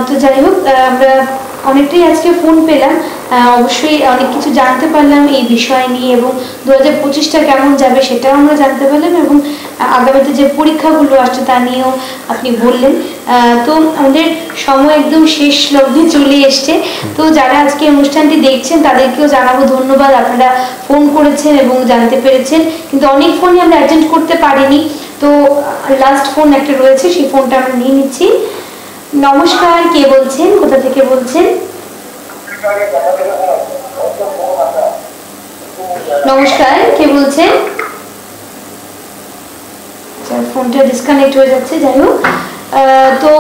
তো যাই হোক, আমরা অনেকটাই আজকে ফোন পেলাম, অবশ্যই অনেক কিছু জানতে পারলাম এই বিষয় নিয়ে, এবং 2025টা কেমন যাবে সেটাও আমরা জানতে পারলাম, এবং আগামীতে যে পরীক্ষাগুলো আসছে তা নিয়েও আপনি বললেন। তো আমাদের সময় একদম শেষ লগ্নে চলে এসছে। তো যারা আজকে অনুষ্ঠানটি দেখছেন তাদেরকেও জানাবো ধন্যবাদ, আপনারা ফোন করেছেন এবং জানতে পেরেছেন। কিন্তু অনেক ফোনই আমরা অ্যাটেন্ড করতে পারিনি, তো লাস্ট ফোন একটা রয়েছে, সেই ফোনটা আমরা নিয়ে নিচ্ছি। নমস্কার, কে বলছেন, কোথা থেকে বলছেন? নমস্কার, কে বলছেন? ফোনটা ডিসকানেক্ট হয়ে যাচ্ছে। যাই হোক, তো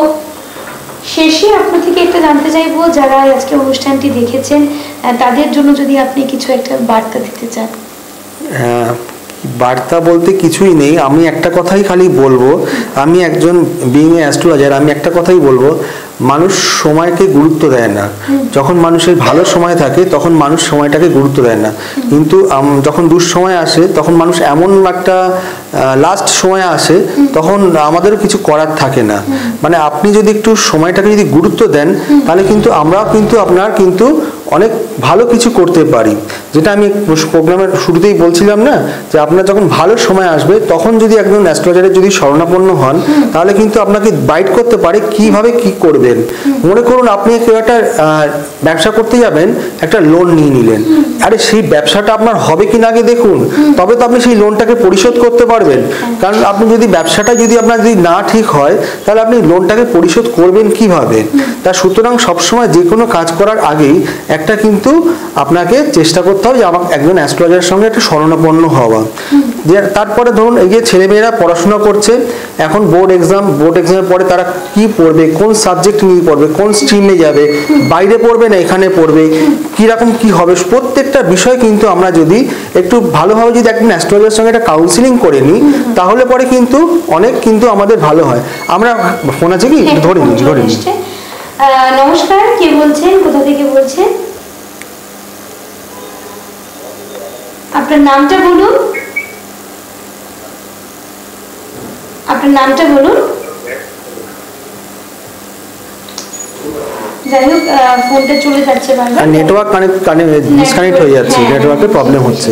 শেষে আপনার থেকে একটা জানতে চাইবো, যারা আজকে অনুষ্ঠানটি দেখেছেন তাদের জন্য যদি আপনি কিছু একটা বার্তা দিতে চান। বার্তা বলতে কিছুই নেই, আমি একটা কথাই খালি বলবো। আমি একজন বিইং এ অ্যাস্ট্রোলজার, আমি একটা কথাই বলবো, মানুষ সময়কে গুরুত্ব দেয় না। যখন মানুষের ভালো সময় থাকে তখন মানুষ সময়টাকে গুরুত্ব দেয় না, কিন্তু যখন দুঃসময় আসে তখন মানুষ এমন একটা লাস্ট সময় আসে তখন আমাদেরও কিছু করার থাকে না। মানে আপনি যদি একটু সময়টাকে যদি গুরুত্ব দেন, তাহলে কিন্তু আমরাও কিন্তু আপনার কিন্তু অনেক ভালো কিছু করতে পারি। যেটা আমি প্রোগ্রামের শুরুতেই বলছিলাম না, যে আপনার যখন ভালো সময় আসবে তখন যদি একজন অ্যাস্ট্রোলজারের যদি শরণাপন্ন হন, তাহলে কিন্তু আপনাকে গাইড করতে পারে কিভাবে কি করবেন। মনে করুন আপনি একটা ব্যবসা করতে যাবেন, একটা লোন নিয়ে নিলেন, আরে সেই ব্যবসাটা আপনার হবে কি না আগে দেখুন, তবে তো আপনি সেই লোনটাকে পরিশোধ করতে পারবেন। কারণ আপনি যদি ব্যবসাটা যদি আপনার যদি না ঠিক হয়, তাহলে আপনি লোনটাকে পরিশোধ করবেন কিভাবে? তা সুতরাং সবসময় যে কোনো কাজ করার আগেই একটা কিন্তু আপনাকে চেষ্টা করতে হবে যে আমার একজন অ্যাস্ট্রোলজারের সঙ্গে একটা শরণাপন্ন হওয়া। তারপরে ধরুন এই যে ছেলেমেয়েরা পড়াশোনা করছে, এখন বোর্ড এক্সামের পরে তারা কি পড়বে, কোন সাবজেক্ট নিয়ে পড়বে, কোন স্ট্রিমে যাবে, বাইরে পড়বে না এখানে পড়বে, কিরকম কি হবে, প্রত্যেকটা বিষয় কিন্তু আমরা যদি একটু ভালোভাবে যদি একজন অ্যাস্ট্রোলজারের সঙ্গে একটা কাউন্সিলিং করে নিই, তাহলে পরে কিন্তু অনেক কিন্তু আমাদের ভালো হয়। আমরা ফোন আছে কি ধরে নিই। নমস্কার, কে বলছেন, কোথা থেকে বলছেন? আপনার নামটা বলুন, আপনার নামটা বলুন। যাই হোক, ফোনটা চলে যাচ্ছে বারবার, নেটওয়ার্ক ডিসকানেক্ট হয়ে যাচ্ছে, নেটওয়ার্কের প্রবলেম হচ্ছে।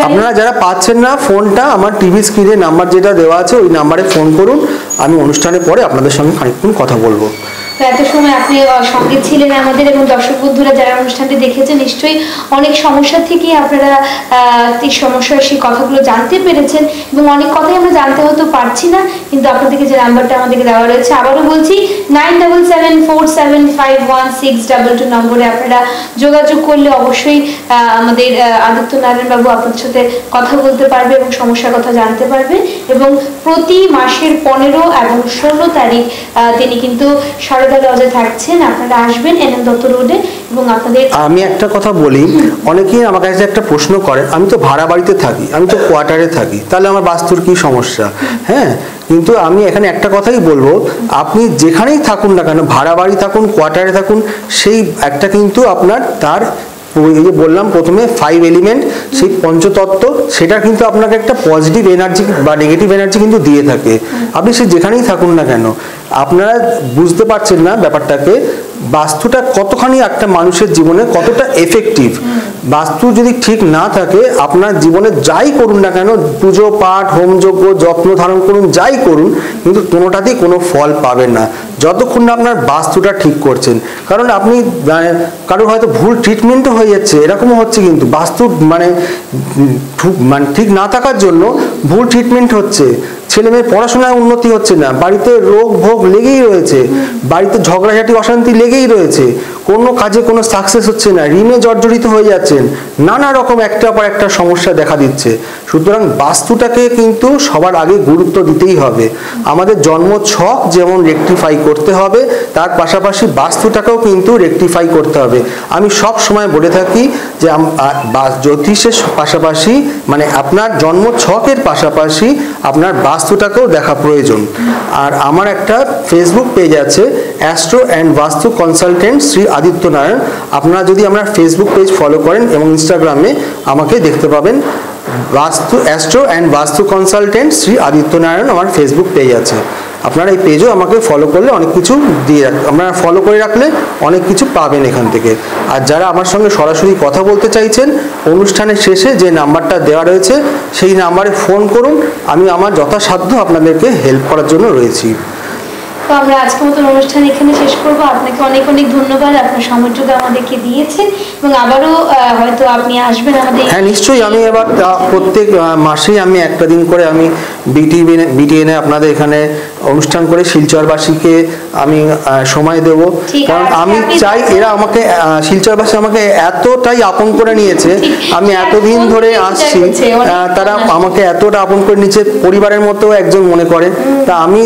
আপনারা যারা পাচ্ছেন না ফোনটা, আমার টিভি স্ক্রিনে নাম্বার যেটা দেওয়া আছে ওই নাম্বারে ফোন করুন, আমি অনুষ্ঠানের পরে আপনাদের সঙ্গে খানিকক্ষণ কথা বলবো। তো এত সময় আপনি সঙ্গে ছিলেন আমাদের, এবং দর্শক বন্ধুরা যারা অনুষ্ঠানটি দেখেছেন নিশ্চয়ই অনেক সমস্যা থেকে আপনারা এই সমস্যার সেই কথাগুলো জানতে পেরেছেন, এবং অনেক কথাই আমরা জানতে হয়তো পারছি না, কিন্তু আপনাদেরকে যে নাম্বারটা আমাদেরকে দেওয়া রয়েছে, আবারও বলছি 9774751622 নম্বরে আপনারা যোগাযোগ করলে অবশ্যই আমাদের আদিত্য নারায়ণ বাবু আপনাদের সাথে কথা বলতে পারবে এবং সমস্যার কথা জানতে পারবে। এবং প্রতি মাসের 15 এবং 16 তারিখ তিনি কিন্তু সারদা লজে থাকছেন, আপনারা আসবেন এনএন দত্ত রোডে। এবং আপনাদের আমি একটা কথা বলি, অনেকেই আমার কাছে একটা প্রশ্ন করেন, আমি তো ভাড়া বাড়িতে থাকি, আমি তো কোয়ার্টারে থাকি, তাহলে আমার বাস্তুর কি সমস্যা? হ্যাঁ, কিন্তু আমি এখানে একটা কথাই বলবো, আপনি যেখানেই থাকুন না কেন, ভাড়া বাড়ি থাকুন, কোয়ার্টারে থাকুন, সেই একটা কিন্তু আপনার তার এই যে বললাম প্রথমে 5 এলিমেন্ট, সেই পঞ্চতত্ত্ব, সেটা কিন্তু আপনাকে একটা পজিটিভ এনার্জি বা নেগেটিভ এনার্জি কিন্তু দিয়ে থাকে। আপনি সে যেখানেই থাকুন না কেন, আপনারা বুঝতে পারছেন না ব্যাপারটাকে, বাস্তুটা কতখানি একটা মানুষের জীবনে কতটা এফেক্টিভ। বাস্তু যদি ঠিক না থাকে, আপনার জীবনে যাই করুন না কেন, পুজো পাঠ হোমযজ্ঞ যত্ন ধারণ করুন, যাই করুন, কিন্তু কোনোটাতেই কোনো ফল পাবেন না যতক্ষণ না আপনার বাস্তুটা ঠিক করছেন। কারণ আপনি কারোর হয়তো ভুল ট্রিটমেন্টও হয়ে যাচ্ছে, এরকমও হচ্ছে, কিন্তু বাস্তু মানে ঠিক না থাকার জন্য ভুল ট্রিটমেন্ট হচ্ছে, ছেলে মেয়ের পড়াশোনায় উন্নতি হচ্ছে না, বাড়িতে রোগ ভোগ লেগেই রয়েছে, বাড়িতে ঝগড়াঝাটি অশান্তি লেগেই রয়েছে, কোনো কাজে কোনো সাকসেস হচ্ছে না, ঋণে জর্জরিত হয়ে যাচ্ছেন, নানা রকম একটার পর একটা সমস্যা দেখা দিচ্ছে। সুতরাং বাস্তুটাকে কিন্তু সবার আগে গুরুত্ব দিতেই হবে। আমাদের জন্ম ছক যেমন রেকটিফাই করতে হবে, তার পাশাপাশি বাস্তুটাকেও কিন্তু রেকটিফাই করতে হবে। আমি সব সময় বলে থাকি যে জ্যোতিষের পাশাপাশি মানে আপনার জন্ম ছকের পাশাপাশি আপনার বাস্তুটাকেও দেখা প্রয়োজন। আর আমার একটা ফেসবুক পেজ আছে, অ্যাস্ট্রো অ্যান্ড বাস্তু কনসালটেন্ট শ্রী আদিত্য নারায়ণ। আপনারা যদি আমার ফেসবুক পেজ ফলো করেন এবং ইনস্টাগ্রামে আমাকে দেখতে পাবেন, অ্যাস্ট্রো অ্যান্ড বাস্তু কনসালটেন্ট শ্রী আদিত্য নারায়ণ আমার ফেসবুক পেজ আছে। আপনারা এই পেজও আমাকে ফলো করলে অনেক কিছু দিয়ে আপনারা ফলো করে রাখলে অনেক কিছু পাবেন এখান থেকে। আর যারা আমার সঙ্গে সরাসরি কথা বলতে চাইছেন, অনুষ্ঠানের শেষে যে নাম্বারটা দেওয়া রয়েছে সেই নাম্বারে ফোন করুন, আমি আমার যথাসাধ্য আপনাদেরকে হেল্প করার জন্য রয়েছি। তো আমরা আজকের মতন অনুষ্ঠান এখানে শেষ করব। আপনাকে অনেক অনেক ধন্যবাদ, আপনার সময়টুকু আমাদেরকে দিয়েছেন, এবং আবারও হয়তো আপনি আসবেন আমাদের। হ্যাঁ নিশ্চয়ই, আমি এবার প্রত্যেক মাসেই আমি একটা দিন করে আমি বিটিএনে আপনাদের এখানে অনুষ্ঠান করে শিলচরবাসীকে আমি সময় দেব। কারণ আমি চাই এরা আমাকে, শিলচরবাসী আমাকে এতটাই আপন করে নিয়েছে, আমি এতদিন ধরে আসছি, তারা আমাকে এতটা আপন করে নিয়েছে, পরিবারের মতো একজন মনে করে। তা আমি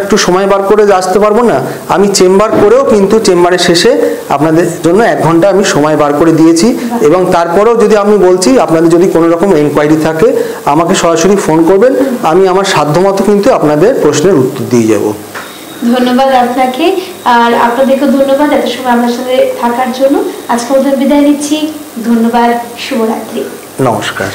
একটু সময় বার করে আসতে পারবো না, আমি চেম্বার করেও কিন্তু চেম্বারের শেষে আপনাদের জন্য 1 ঘন্টা আমি সময় বার করে দিয়েছি। এবং তারপরেও যদি আমি বলছি, আপনাদের যদি কোনো রকম এনকোয়ারি থাকে আমাকে সরাসরি ফোন করবেন, আমি আমার সাধ্যমতো কিন্তু আপনাদের প্রশ্নের উত্তর দিয়ে যাব। ধন্যবাদ আপনাকে, আর আপনাদেরকেও ধন্যবাদ এত সময় আমার সাথে থাকার জন্য। আজকে মতো বিদায় নিচ্ছি, ধন্যবাদ, শুভরাত্রি, নমস্কার।